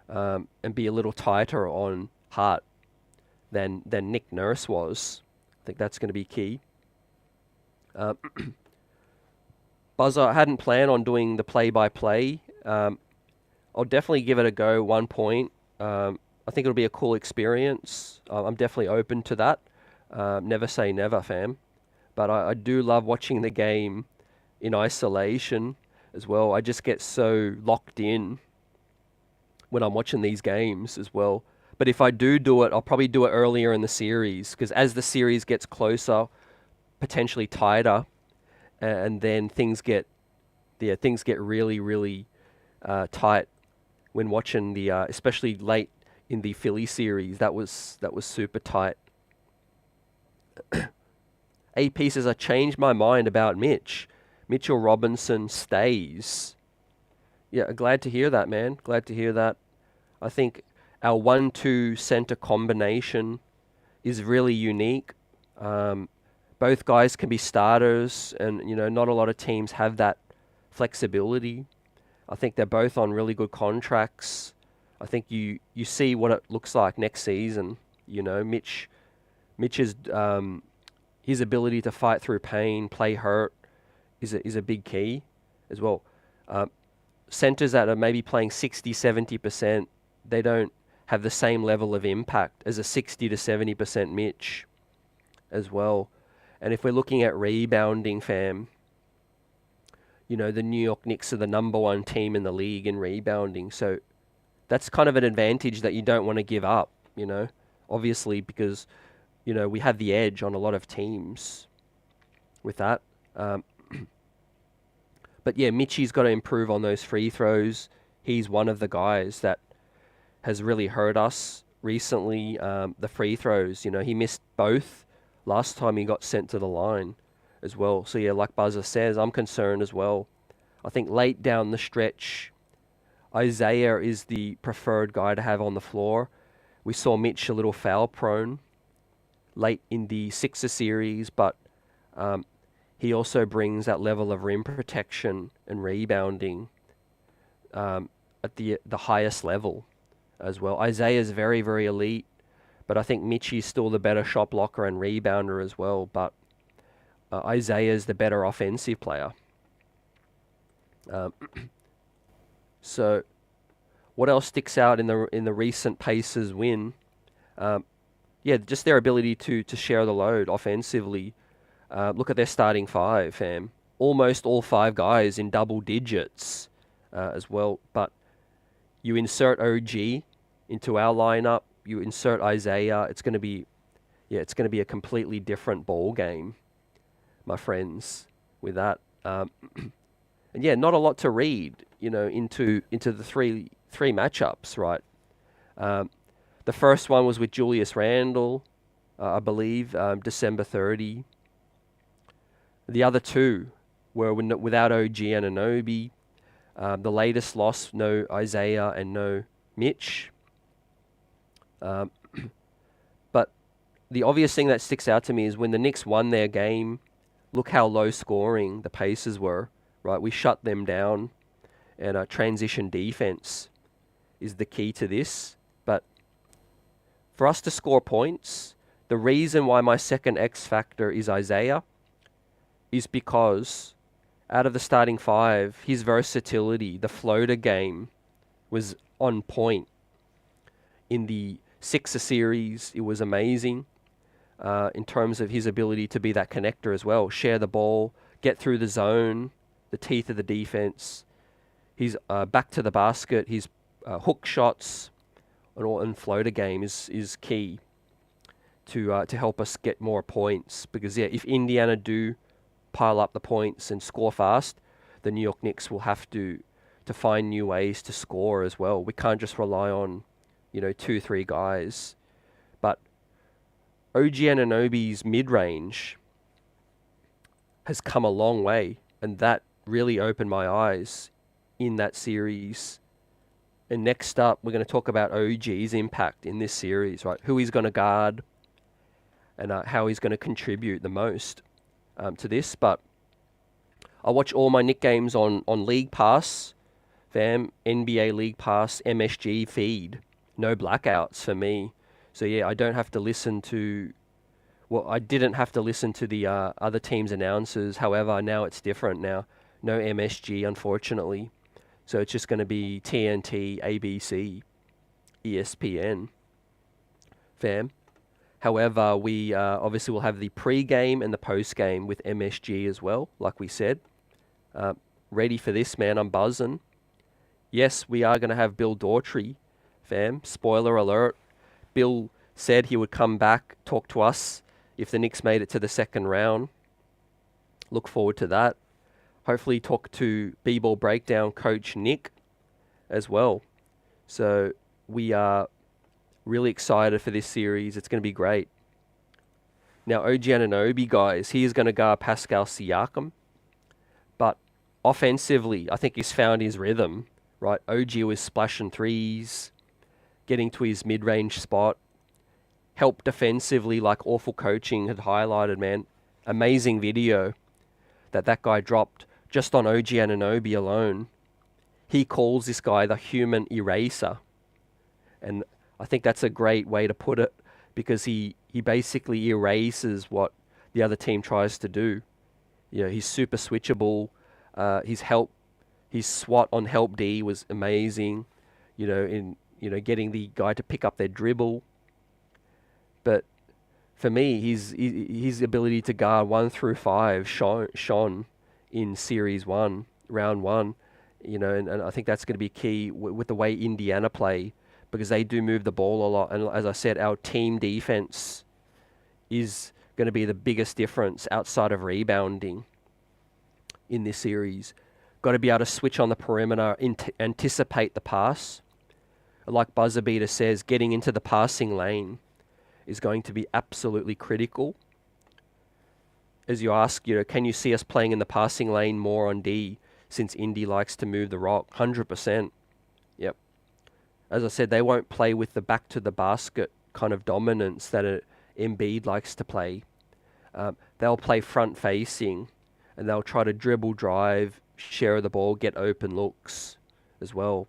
and be a little tighter on Hart than Nick Nurse was. I think that's going to be key. Buzzer, I hadn't planned on doing the play-by-play. I'll definitely give it a go 1 point. I think it'll be a cool experience. I'm definitely open to that. Never say never, fam. But I do love watching the game in isolation as well. I just get so locked in when I'm watching these games as well. But if I do it, I'll probably do it earlier in the series, because as the series gets closer, potentially tighter, and then things get really, really tight when watching the, especially late in the Philly series. That was super tight. AP says, I changed my mind about Mitch. Mitchell Robinson stays. Yeah, glad to hear that, man. Glad to hear that. I think our 1-2 center combination is really unique. Both guys can be starters, and not a lot of teams have that flexibility. I think they're both on really good contracts. I think you see what it looks like next season. Mitch's his ability to fight through pain, play hurt, is a big key as well. Centers that are maybe playing 60-70%, they don't have the same level of impact as a 60 to 70% Mitch as well. And if we're looking at rebounding, fam, the New York Knicks are the #1 team in the league in rebounding. So that's kind of an advantage that you don't want to give up, obviously, because, we have the edge on a lot of teams with that. But yeah, Mitchie's got to improve on those free throws. He's one of the guys that has really hurt us recently. The free throws, he missed both last time he got sent to the line as well. So yeah, like Buzzer says, I'm concerned as well. I think late down the stretch, Isaiah is the preferred guy to have on the floor. We saw Mitch a little foul prone late in the Sixer series, but he also brings that level of rim protection and rebounding at the highest level as well. Isaiah's very, very elite, but I think Mitchie's still the better shot blocker and rebounder as well. But Isaiah's the better offensive player. So, what else sticks out in the recent Pacers win? Just their ability to share the load offensively. Look at their starting five, fam. Almost all 5 guys in double digits as well. But you insert OG into our lineup, you insert Isaiah, it's going to be a completely different ball game, my friends, with that. And yeah, not a lot to read, into the three matchups, right? The first one was with Julius Randle, I believe, December 30. The other 2 were without OG and Anunoby. The latest loss, no Isaiah and no Mitch. But the obvious thing that sticks out to me is when the Knicks won their game, look how low scoring the Pacers were, right? We shut them down, and transition defense is the key to this. But for us to score points, the reason why my second X factor is Isaiah is because out of the starting 5, his versatility, the floater game, was on point. In the Sixer series, it was amazing in terms of his ability to be that connector as well, share the ball, get through the zone, the teeth of the defense. He's back to the basket. His hook shots and floater game is key to help us get more points. Because yeah, if Indiana do pile up the points and score fast, the New York Knicks will have to find new ways to score as well. We can't just rely on 2-3 guys. But OG Anunoby's mid-range has come a long way, and that really opened my eyes in that series. And next up, we're going to talk about OG's impact in this series, right? Who he's going to guard and how he's going to contribute the most to this. But I watch all my Knicks games on League Pass, fam, NBA League Pass, MSG feed. No blackouts for me. So yeah, I don't have to listen to... Well, I didn't have to listen to the other team's announcers. However, now it's different now. No MSG, unfortunately. So it's just going to be TNT, ABC, ESPN, fam. However, we obviously will have the pre-game and the post-game with MSG as well, like we said. Ready for this, man. I'm buzzing. Yes, we are going to have Bill Daughtry, fam. Spoiler alert. Bill said he would come back, talk to us if the Knicks made it to the second round. Look forward to that. Hopefully talk to B-Ball Breakdown coach Nick as well. So we are really excited for this series. It's going to be great. Now, OG Anunoby, guys, he is going to guard Pascal Siakam. But offensively, I think he's found his rhythm, right? OG was splashing threes, getting to his mid-range spot. Help defensively, like awful coaching had highlighted, man. Amazing video that guy dropped just on OG Anunoby alone. He calls this guy the human eraser. And I think that's a great way to put it, because he basically erases what the other team tries to do. You know, he's super switchable. His SWAT on help D was amazing. Getting the guy to pick up their dribble. But for me, his ability to guard 1 through 5 shone in Series 1, Round 1. And I think that's going to be key with the way Indiana play, because they do move the ball a lot. And as I said, our team defense is going to be the biggest difference outside of rebounding in this series. Got to be able to switch on the perimeter, anticipate the pass. Like Buzzer Beater says, getting into the passing lane is going to be absolutely critical. As you ask, can you see us playing in the passing lane more on D, since Indy likes to move the rock? 100%. Yep. As I said, they won't play with the back to the basket kind of dominance that Embiid likes to play. They'll play front facing, and they'll try to dribble, drive, share the ball, get open looks as well.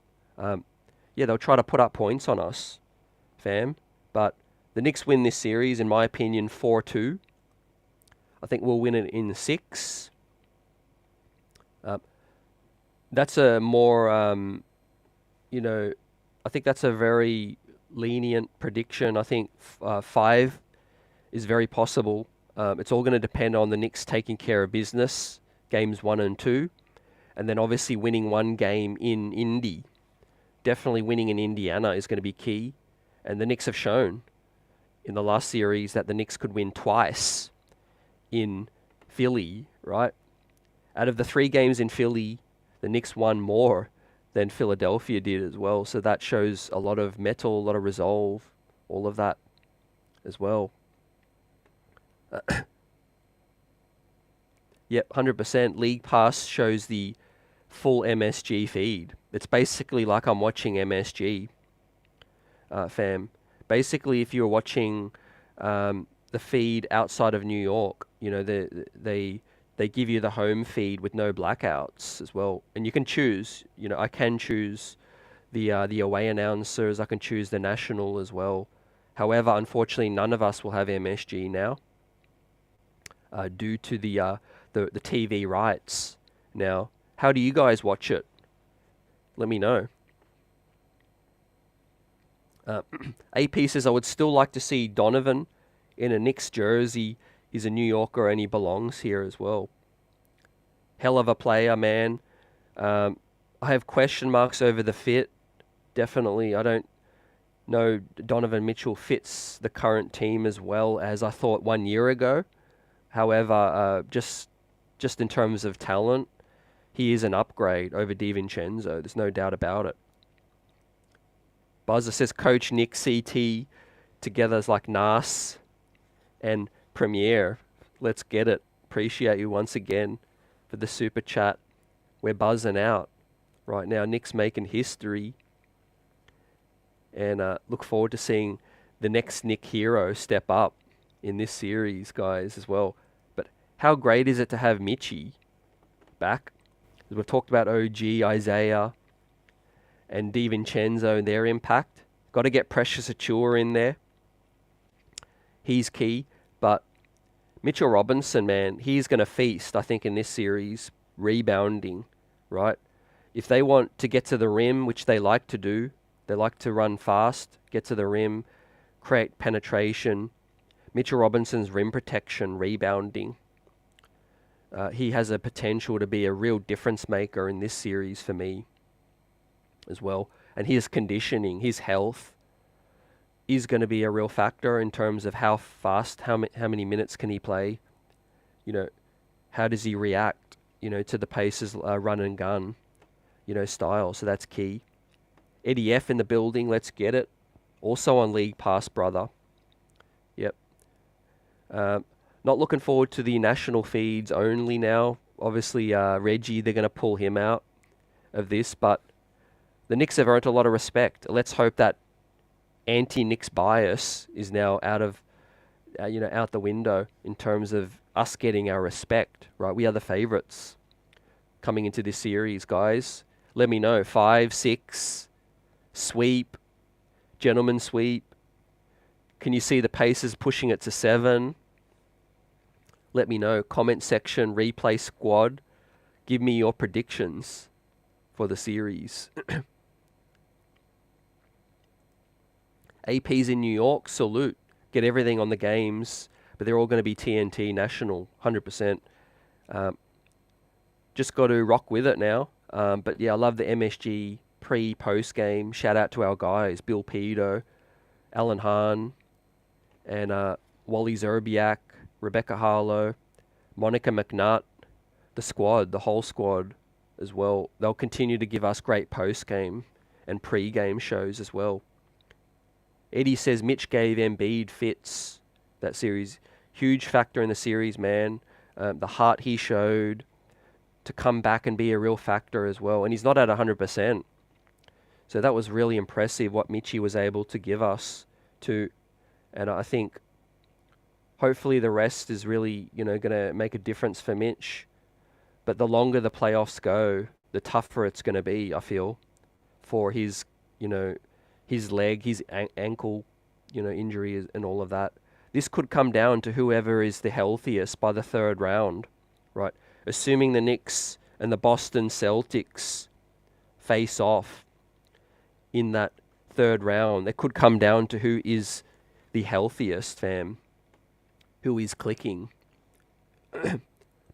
They'll try to put up points on us, fam. But the Knicks win this series, in my opinion, 4-2. I think we'll win it in 6. That's a more, I think that's a very lenient prediction. I think 5 is very possible. It's all going to depend on the Knicks taking care of business, games 1 and 2, and then obviously winning one game in Indy. Definitely winning in Indiana is going to be key. And the Knicks have shown in the last series that the Knicks could win twice in Philly, right? Out of the 3 games in Philly, the Knicks won more than Philadelphia did as well. So that shows a lot of mettle, a lot of resolve, all of that as well. Yep, 100%. League Pass shows the full MSG feed. It's basically like I'm watching MSG, fam. Basically, if you're watching the feed outside of New York, they give you the home feed with no blackouts as well, and you can choose. I can choose the away announcers. I can choose the national as well. However, unfortunately, none of us will have MSG now, due to the TV rights. Now, how do you guys watch it? Let me know. AP says, I would still like to see Donovan in a Knicks jersey. He's a New Yorker and he belongs here as well. Hell of a player, man. I have question marks over the fit. Definitely, I don't know Donovan Mitchell fits the current team as well as I thought 1 year ago. However, just in terms of talent, he is an upgrade over DiVincenzo. There's no doubt about it. Buzzer says Coach Nick CT together is like Nas and Premiere. Let's get it. appreciate you once again for the super chat. We're buzzing out right now. Knicks making history. And look forward to seeing the next Nick hero step up in this series, guys, as well. But how great is it to have Mitchie back? We've talked about OG, Isaiah, and DiVincenzo and their impact. Got to get Precious Achua in there. He's key. But Mitchell Robinson, man, he's going to feast, I think, in this series, rebounding, right? If they want to get to the rim, which they like to do, they like to run fast, get to the rim, create penetration. Mitchell Robinson's rim protection, rebounding. He has a potential to be a real difference maker in this series for me as well. And his conditioning, his health is going to be a real factor in terms of how fast, how many minutes can he play. How does he react, to the Pacers run and gun, style. So that's key. Eddie F in the building, let's get it. Also on League Pass, brother. Yep. Not looking forward to the national feeds only now. Obviously, Reggie, they're going to pull him out of this, but the Knicks have earned a lot of respect. Let's hope that anti-Knicks bias is now out the window in terms of us getting our respect, right? We are the favorites coming into this series, guys. Let me know. 5, 6, sweep, gentleman sweep. Can you see the Pacers pushing it to 7? Let me know. Comment section, replay squad. Give me your predictions for the series. AP's in New York, salute. Get everything on the games, but they're all going to be TNT national, 100%. Just got to rock with it now. But yeah, I love the MSG pre-post game. Shout out to our guys, Bill Pedo, Alan Hahn, and Wally Zerbiak, Rebecca Harlow, Monica McNutt, the whole squad as well. They'll continue to give us great post-game and pre-game shows as well. Eddie says Mitch gave Embiid fits that series. Huge factor in the series, man. The heart he showed to come back and be a real factor as well. And he's not at 100%. So that was really impressive what Mitchie was able to give us too. And I think hopefully the rest is really, going to make a difference for Mitch. But the longer the playoffs go, the tougher it's going to be, I feel, for his, his leg, his ankle, injury and all of that. This could come down to whoever is the healthiest by the 3rd round, right? Assuming the Knicks and the Boston Celtics face off in that 3rd round, it could come down to who is the healthiest, fam. Who is clicking.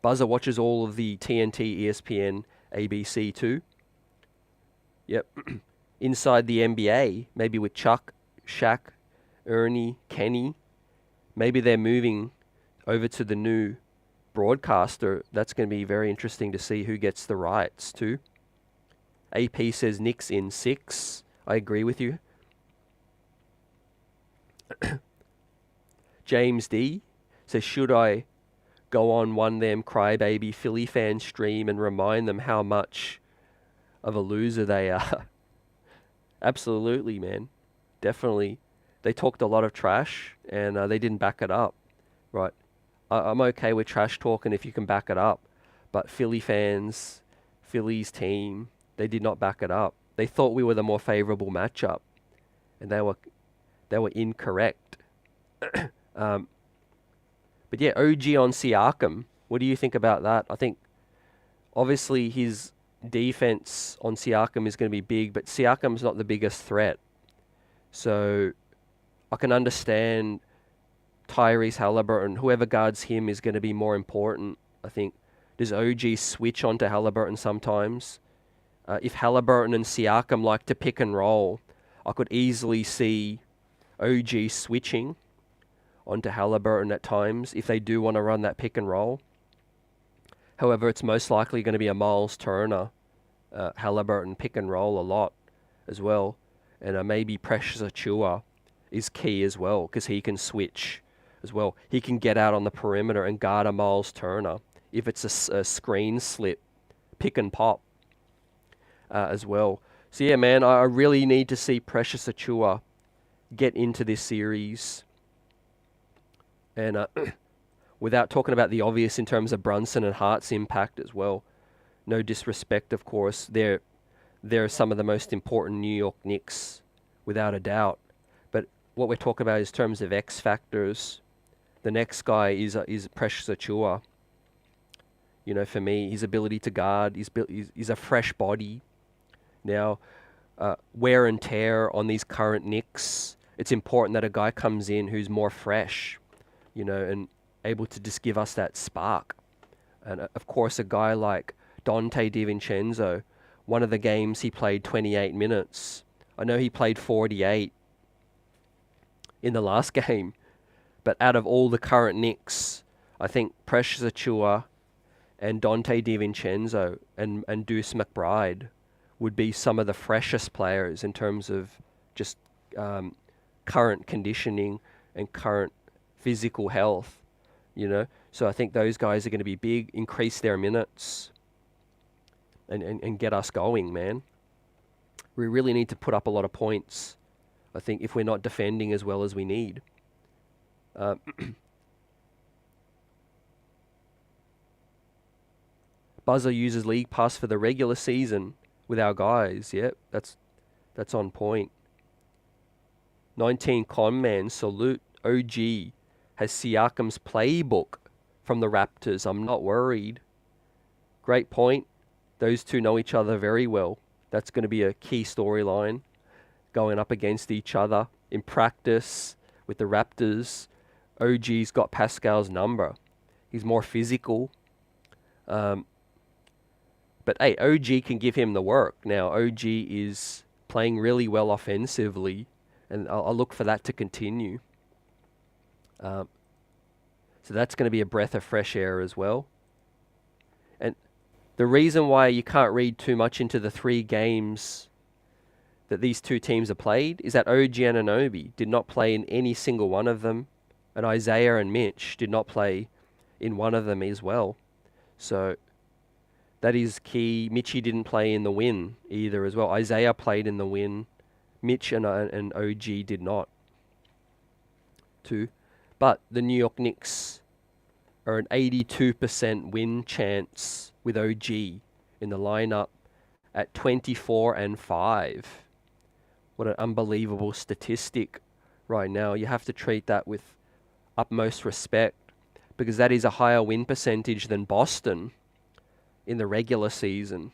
Buzzer watches all of the TNT, ESPN, ABC too. Yep. Inside the NBA, maybe with Chuck, Shaq, Ernie, Kenny. Maybe they're moving over to the new broadcaster. That's going to be very interesting to see who gets the rights too. AP says Knicks in 6. I agree with you. James D says, should I go on one them crybaby Philly fan stream and remind them how much of a loser they are? Absolutely, man. Definitely. They talked a lot of trash and they didn't back it up. Right. I'm okay with trash talking if you can back it up. But Philly fans, Philly's team, they did not back it up. They thought we were the more favorable matchup. And they were incorrect. But yeah, OG on Siakam. What do you think about that? I think obviously his defense on Siakam is going to be big, but Siakam's not the biggest threat. So I can understand Tyrese Halliburton. Whoever guards him is going to be more important, I think. Does OG switch onto Halliburton sometimes? If Halliburton and Siakam like to pick and roll, I could easily see OG switching onto Halliburton at times if they do want to run that pick and roll. However, it's most likely going to be a Miles Turner, Halliburton pick and roll a lot as well. And maybe Precious Achua is key as well because he can switch as well. He can get out on the perimeter and guard a Miles Turner. If it's a screen slip, pick and pop as well. So yeah, man, I really need to see Precious Achiuwa get into this series. And without talking about the obvious in terms of Brunson and Hart's impact as well. No disrespect, of course. They're some of the most important New York Knicks, without a doubt. But what we're talking about is terms of X factors. The next guy is Precious Achiuwa. You know, for me, his ability to guard, he's a fresh body. Now, wear and tear on these current Knicks, it's important that a guy comes in who's more fresh, you know, and able to just give us that spark. And of course, a guy like Dante DiVincenzo, one of the games he played 28 minutes. I know he played 48 in the last game, but out of all the current Knicks, I think Precious Achiuwa and Dante DiVincenzo and Deuce McBride would be some of the freshest players in terms of just current conditioning and current physical health, you know. So I think those guys are going to be big, increase their minutes, and get us going, man. We really need to put up a lot of points, I think, if we're not defending as well as we need. Buzzer uses League Pass for the regular season with our guys. Yep, that's on point. 19 Conman, salute. OG has Siakam's playbook from the Raptors. I'm not worried. Great point. Those two know each other very well. That's going to be a key storyline, going up against each other in practice with the Raptors. OG's got Pascal's number. He's more physical. But hey, OG can give him the work. Now, OG is playing really well offensively, and I'll look for that to continue. So that's going to be a breath of fresh air as well. And the reason why you can't read too much into the 3 games that these two teams have played is that OG and Anunoby did not play in any single one of them, and Isaiah and Mitch did not play in one of them as well. So that is key. Mitchie didn't play in the win either as well. Isaiah played in the win. Mitch and OG did not. Too. But the New York Knicks are an 82% win chance with OG in the lineup at 24-5. What an unbelievable statistic right now. You have to treat that with utmost respect, because that is a higher win percentage than Boston in the regular season,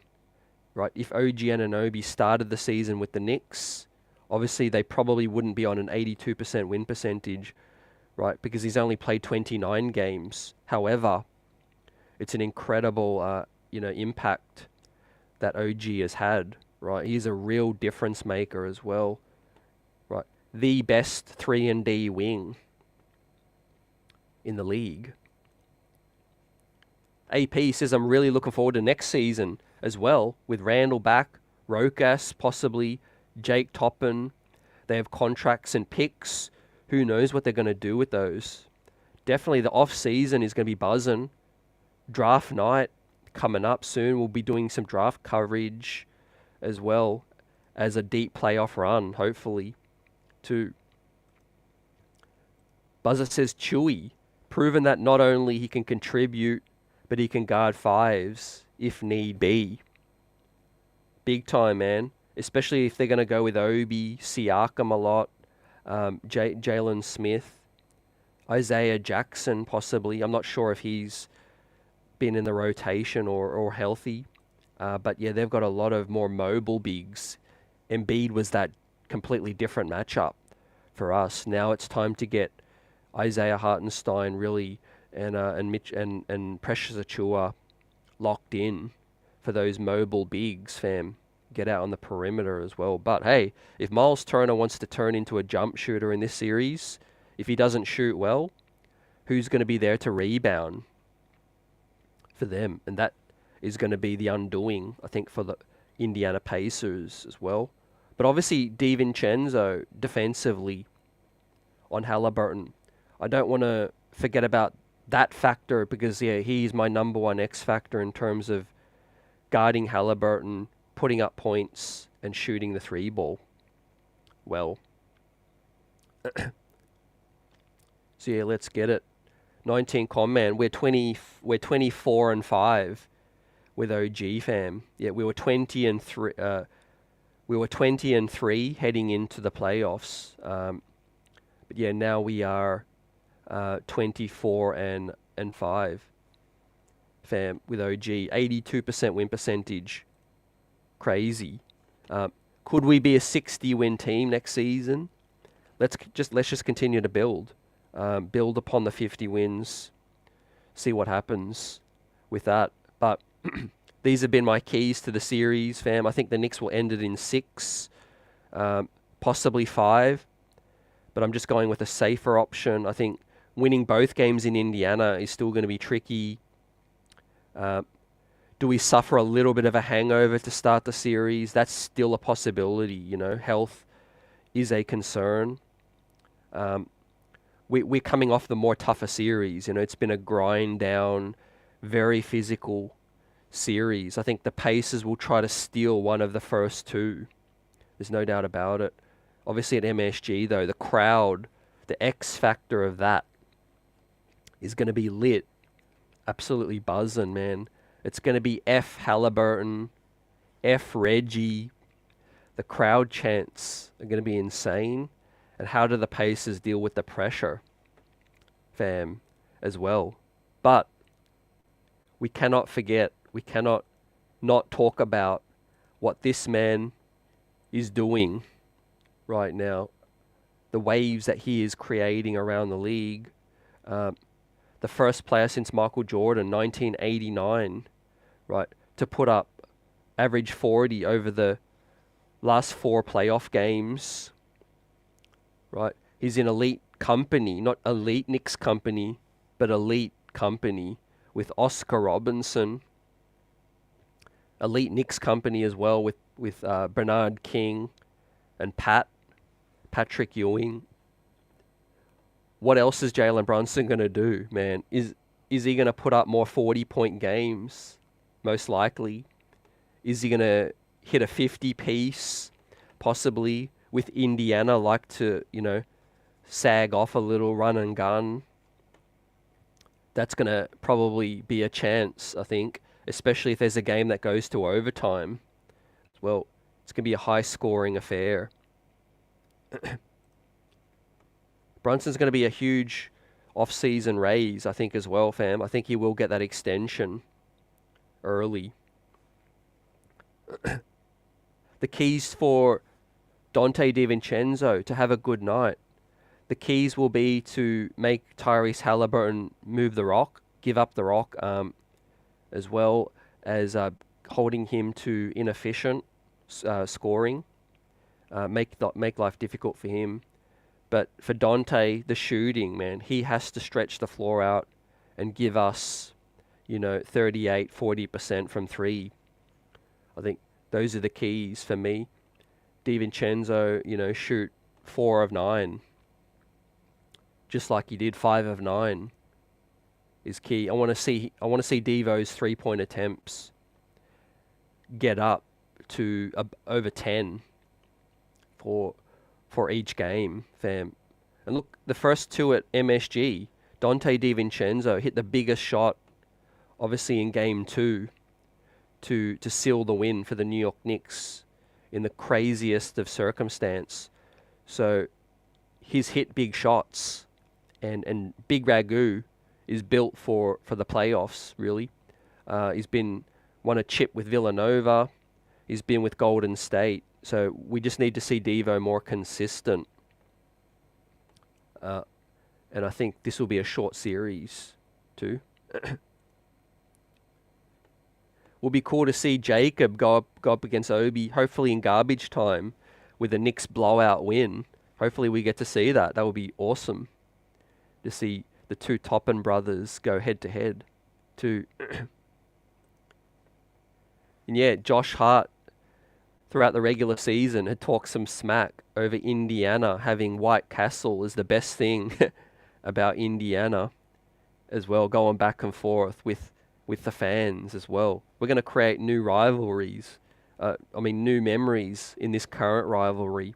right? If OG Anunoby started the season with the Knicks, obviously they probably wouldn't be on an 82% win percentage, right? Because he's only played 29 games. However, it's an incredible, impact that OG has had, right? He's a real difference maker as well, right? The best 3-and-D wing in the league. AP says, I'm really looking forward to next season as well, with Randall back, Rokas possibly, Jake Toppin. They have contracts and picks. Who knows what they're going to do with those? Definitely the off-season is going to be buzzing. Draft night coming up soon. We'll be doing some draft coverage as well as a deep playoff run, hopefully, too. Buzzer says, Chewy, proven that not only he can contribute, but he can guard 5s if need be. Big time, man. Especially if they're going to go with Obi, Siakam a lot, Jalen Smith, Isaiah Jackson possibly. I'm not sure if he's been in the rotation or healthy. But yeah, they've got a lot of more mobile bigs. Embiid was that completely different matchup for us. Now it's time to get Isaiah Hartenstein really and Mitch and Precious Achiuwa locked in for those mobile bigs, fam. Get out on the perimeter as well. But hey, if Miles Turner wants to turn into a jump shooter in this series, if he doesn't shoot well, who's going to be there to rebound for them? And that is going to be the undoing, I think, for the Indiana Pacers as well. But obviously, DiVincenzo defensively on Halliburton. I don't want to forget about that factor because, yeah, he's my number one X factor in terms of guarding Halliburton, putting up points, and shooting the three ball well. So yeah, let's get it. 19 com, man. We're 24-5 with OG, fam. Yeah, we were 20-3. We were 20-3 heading into the playoffs. But yeah, now we are 24-5, fam, with OG. 82% win percentage. Crazy. Could we be a 60-win team next season? Let's just continue to build. Build upon the 50 wins. See what happens with that. But these have been my keys to the series, fam. I think the Knicks will end it in 6, possibly 5. But I'm just going with a safer option. I think winning both games in Indiana is still going to be tricky. Do we suffer a little bit of a hangover to start the series? That's still a possibility. Health is a concern. We're coming off the more tougher series. It's been a grind down, very physical series. I think the Pacers will try to steal one of the first 2. There's no doubt about it. Obviously at MSG, though, the crowd, the X factor of that is going to be lit. Absolutely buzzing, man. It's going to be F Halliburton, F Reggie. The crowd chants are going to be insane. And how do the Pacers deal with the pressure, fam, as well? But we cannot forget, we cannot not talk about what this man is doing right now. The waves that he is creating around the league. The first player since Michael Jordan, 1989, right, to put up average 40 over the last 4 playoff games. Right, he's in elite company, not elite Knicks company, but elite company with Oscar Robinson. Elite Knicks company as well with Bernard King and Patrick Ewing. What else is Jalen Brunson gonna do, man? Is he gonna put up more 40-point games? Most likely. Is he gonna hit a 50 piece? Possibly. With Indiana, like to, sag off a little, run and gun. That's going to probably be a chance, I think, especially if there's a game that goes to overtime. Well, it's going to be a high-scoring affair. Brunson's going to be a huge off-season raise, I think, as well, fam. I think he will get that extension early. The keys for Dante DiVincenzo to have a good night. The keys will be to make Tyrese Halliburton move the rock, give up the rock, as well as holding him to inefficient scoring, make life difficult for him. But for Dante, the shooting, man, he has to stretch the floor out and give us, 38, 40% from 3. I think those are the keys for me. DiVincenzo, shoot 4 of 9. Just like he did 5 of 9 is key. I want to see Devo's 3-point attempts get up to over 10 for each game, fam. And look, the first 2 at MSG, Dante DiVincenzo hit the biggest shot, obviously in game 2, to seal the win for the New York Knicks in the craziest of circumstance. So he's hit big shots, and Big Ragu is built for the playoffs, really. He's won a chip with Villanova. He's been with Golden State. So we just need to see Devo more consistent. And I think this will be a short series too. Will be cool to see Jacob go up against Obi, hopefully in garbage time, with a Knicks blowout win. Hopefully we get to see that. That would be awesome to see the 2 Toppin brothers go head to head too. And yeah, Josh Hart throughout the regular season had talked some smack over Indiana having White Castle as the best thing about Indiana as well, going back and forth with the fans as well. We're going to create new rivalries. New memories in this current rivalry.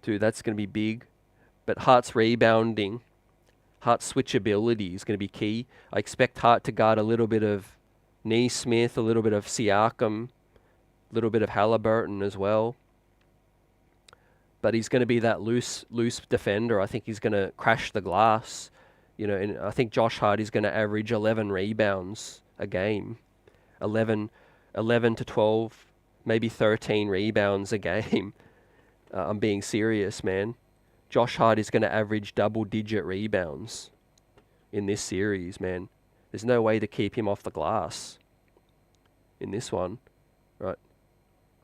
Dude, that's going to be big. But Hart's rebounding, Hart's switchability is going to be key. I expect Hart to guard a little bit of Neesmith, a little bit of Siakam, a little bit of Halliburton as well. But he's going to be that loose defender. I think he's going to crash the glass. And I think Josh Hart is going to average 11 rebounds a game. 11 to 12, maybe 13 rebounds a game. I'm being serious, man. Josh Hart is going to average double-digit rebounds in this series, man. There's no way to keep him off the glass in this one, right?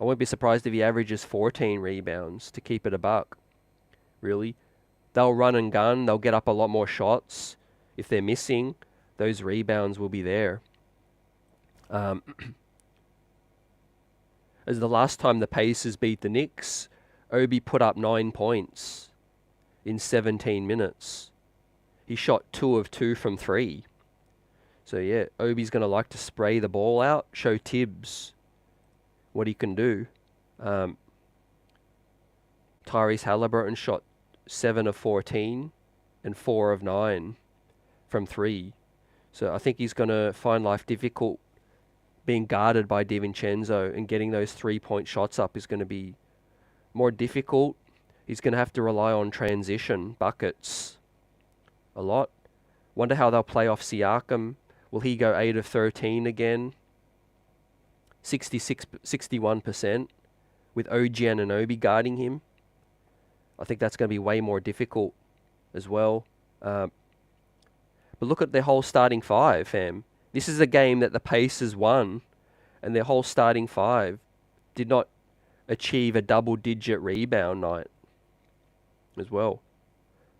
I won't be surprised if he averages 14 rebounds to keep it a buck, really. They'll run and gun. They'll get up a lot more shots. If they're missing, those rebounds will be there. As the last time the Pacers beat the Knicks, Obi put up 9 points in 17 minutes. He shot 2 of 2 from 3. So yeah, Obi's going to like to spray the ball out, show Tibbs what he can do. Tyrese Halliburton shot 7 of 14 and 4 of 9 from 3. So I think he's going to find life difficult being guarded by DiVincenzo, and getting those 3-point shots up is going to be more difficult. He's going to have to rely on transition buckets a lot. Wonder how they'll play off Siakam. Will he go 8 of 13 again? 61% with OG Anunoby guarding him. I think that's going to be way more difficult as well. But look at their whole starting five, fam. This is a game that the Pacers won, and their whole starting five did not achieve a double-digit rebound night as well.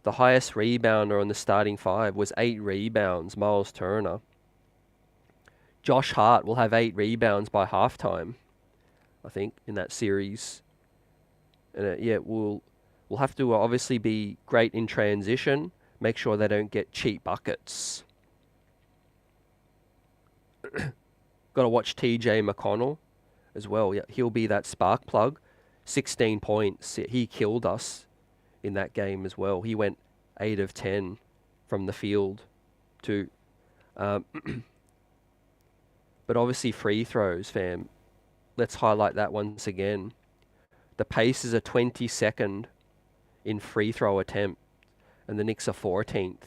The highest rebounder on the starting five was 8 rebounds, Miles Turner. Josh Hart will have 8 rebounds by halftime, I think, in that series. And we'll have to obviously be great in transition. Make sure they don't get cheap buckets. Got to watch TJ McConnell as well. Yeah, he'll be that spark plug. 16 points. He killed us in that game as well. He went 8 of 10 from the field too. But obviously free throws, fam. Let's highlight that once again. The Pacers are 22nd in free throw attempt, and the Knicks are 14th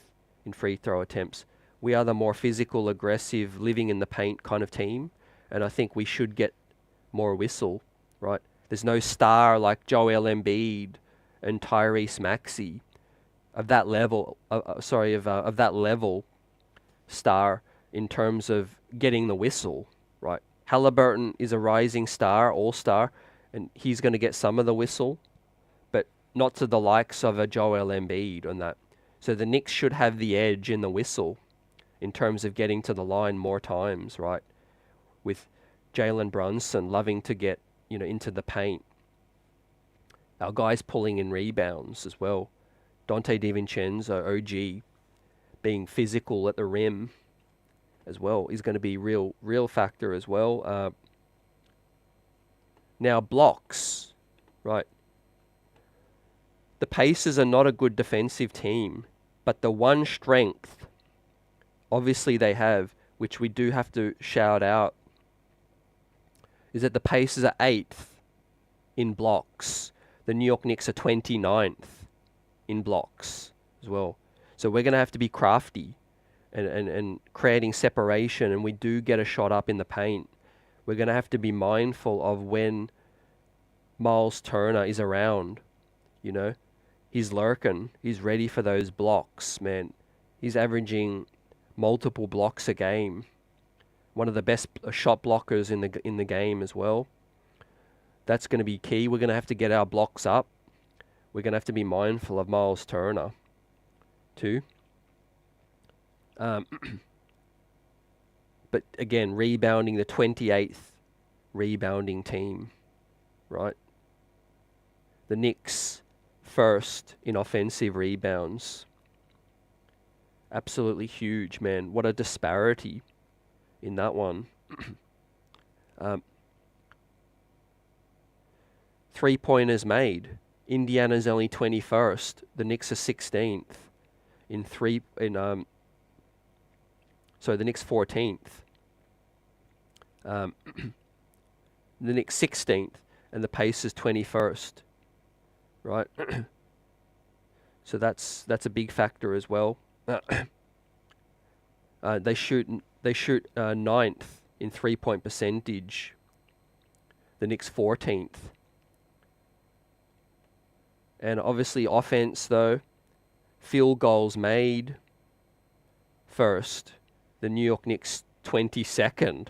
in free throw attempts. We are the more physical, aggressive, living in the paint kind of team, and I think we should get more whistle, right? There's no star like Joel Embiid and Tyrese Maxey of that level. Of that level star in terms of getting the whistle, right? Halliburton is a rising star, all-star, and he's going to get some of the whistle, but not to the likes of a Joel Embiid on that. So the Knicks should have the edge in the whistle in terms of getting to the line more times, right? With Jalen Brunson loving to get, into the paint. Our guys pulling in rebounds as well. Dante DiVincenzo, OG, being physical at the rim as well is going to be real factor as well. Now blocks, right? The Pacers are not a good defensive team, but the one strength, obviously they have, which we do have to shout out, is that the Pacers are 8th in blocks. The New York Knicks are 29th in blocks as well. So we're going to have to be crafty and creating separation, and we do get a shot up in the paint. We're going to have to be mindful of when Miles Turner is around, He's lurking. He's ready for those blocks, man. He's averaging multiple blocks a game. One of the best shot blockers in the game as well. That's going to be key. We're going to have to get our blocks up. We're going to have to be mindful of Miles Turner too. But again, rebounding, the 28th rebounding team, right? The Knicks first in offensive rebounds. Absolutely huge, man. What a disparity in that one. Um, 3-pointers made. Indiana's only 21st. The Knicks are 16th in three in so the Knicks 14th. The Knicks 16th and the Pacers 21st. Right? So that's a big factor as well. They shoot ninth in 3-point percentage. The Knicks 14th. And obviously offense though, field goals made first. The New York Knicks 22nd.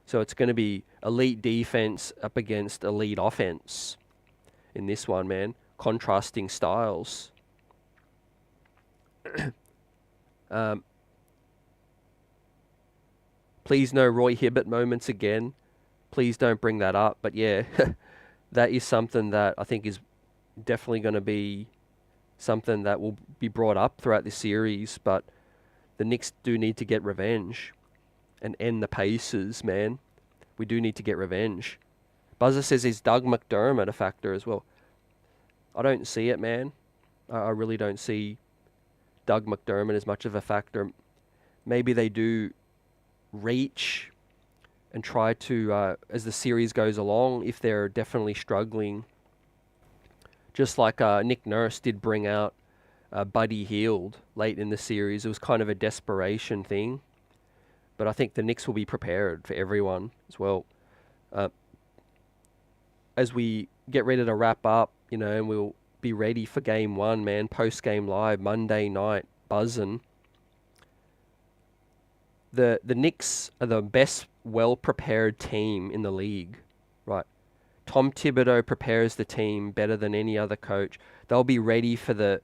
So it's going to be elite defense up against elite offense in this one, man. Contrasting styles. Please no Roy Hibbert moments again. Please don't bring that up. But yeah, that is something that I think is definitely going to be something that will be brought up throughout this series. But the Knicks do need to get revenge and end the Pacers, man. We do need to get revenge. Buzzer says, is Doug McDermott a factor as well? I don't see it, man. I really don't see Doug McDermott as much of a factor. Maybe they do reach and try to, as the series goes along, if they're definitely struggling. Just like Nick Nurse did bring out Buddy Hield late in the series. It was kind of a desperation thing. But I think the Knicks will be prepared for everyone as well. As we get ready to wrap up, and we'll be ready for game one, man. Post-game live, Monday night, buzzing. The Knicks are the best well-prepared team in the league, right? Tom Thibodeau prepares the team better than any other coach. They'll be ready for the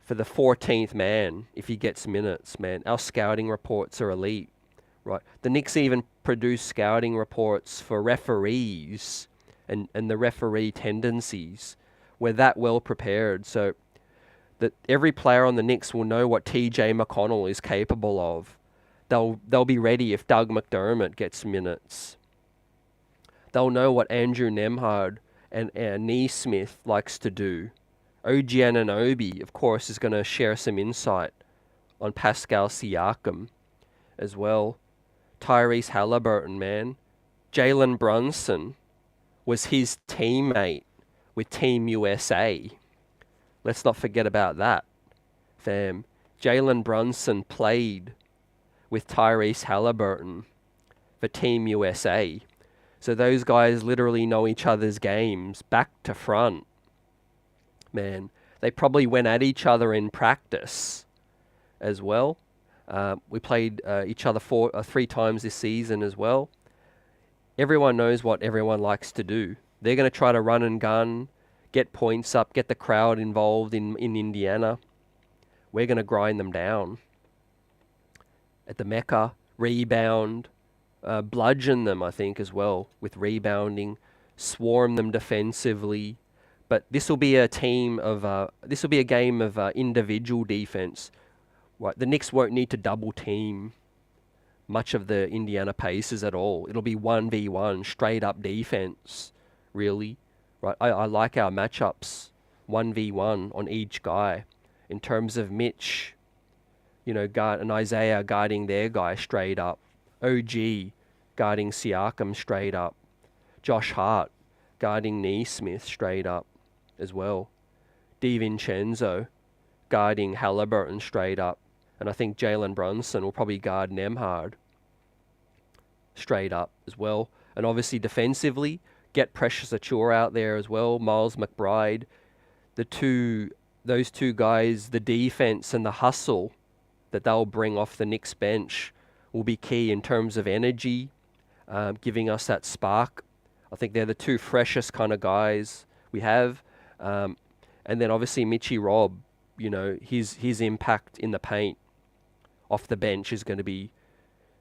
14th man if he gets minutes, man. Our scouting reports are elite, right? The Knicks even produce scouting reports for referees and the referee tendencies. We're that well prepared, so that every player on the Knicks will know what TJ McConnell is capable of. They'll be ready if Doug McDermott gets minutes. They'll know what Andrew Nembhard and Neesmith likes to do. OG Anunoby, of course, is going to share some insight on Pascal Siakam as well. Tyrese Halliburton, man. Jalen Brunson was his teammate with Team USA. Let's not forget about that, fam. Jalen Brunson played with Tyrese Halliburton for Team USA. So those guys literally know each other's games back to front. Man, they probably went at each other in practice as well. We played each other 3 times this season as well. Everyone knows what everyone likes to do. They're going to try to run and gun, get points up, get the crowd involved in Indiana. We're going to grind them down at the Mecca, rebound, bludgeon them, I think, as well, with rebounding, swarm them defensively. But this will be a game of individual defense. Right, the Knicks won't need to double team much of the Indiana Pacers at all. It'll be 1v1, straight up defense, really. Right, I like our matchups, 1v1 on each guy, in terms of Mitch, and Isaiah guarding their guy straight up, OG guarding Siakam straight up, Josh Hart guarding Neesmith straight up as well, DiVincenzo guarding Halliburton straight up, and I think Jalen Brunson will probably guard Nembhard straight up as well. And obviously defensively, get Precious Achiuwa out there as well, Miles McBride. Those two guys, the defense and the hustle that they'll bring off the Knicks bench will be key in terms of energy, giving us that spark. I think they're the two freshest kind of guys we have. And then obviously Mitchy Rob, his impact in the paint off the bench is going to be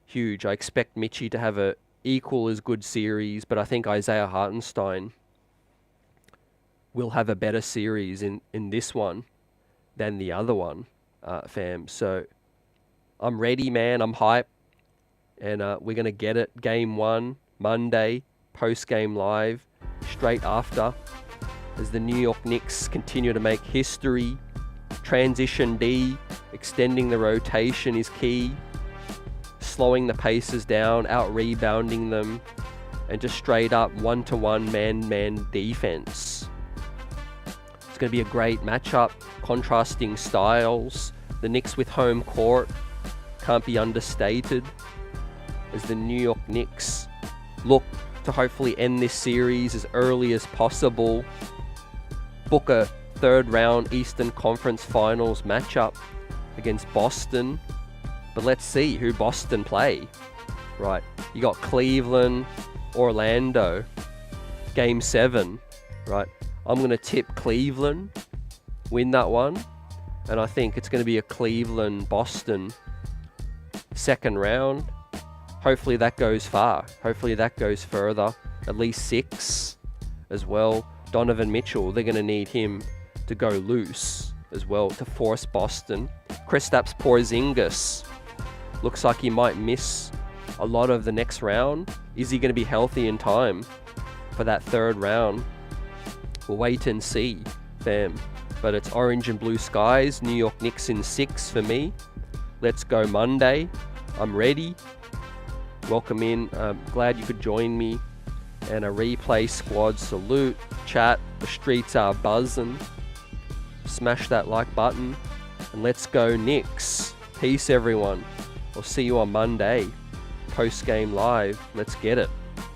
huge. I expect Mitchy to have a equal as good series, but I think Isaiah Hartenstein will have a better series in this one than the other one, fam. So I'm ready, man. I'm hyped. And we're going to get it. Game 1, Monday, post-game live, straight after, as the New York Knicks continue to make history. Transition D, extending the rotation is key. Slowing the Pacers down, out-rebounding them, and just straight up one-to-one man-man defense. It's going to be a great matchup, contrasting styles. The Knicks with home court can't be understated, as the New York Knicks look to hopefully end this series as early as possible. Book a third-round Eastern Conference Finals matchup against Boston. But let's see who Boston play. Right, you got Cleveland, Orlando, Game 7. Right, I'm going to tip Cleveland, win that one. And I think it's going to be a Cleveland-Boston second round. Hopefully that goes far. Hopefully that goes further. At least 6 as well. Donovan Mitchell, they're going to need him to go loose as well to force Boston. Kristaps Porzingis looks like he might miss a lot of the next round. Is he going to be healthy in time for that third round? We'll wait and see, fam. But it's orange and blue skies. New York Knicks in 6 for me. Let's go Monday. I'm ready. Welcome in. Glad you could join me. And a replay squad salute. Chat. The streets are buzzing. Smash that like button. And let's go Knicks. Peace, everyone. I'll see you on Monday. Post-game live. Let's get it.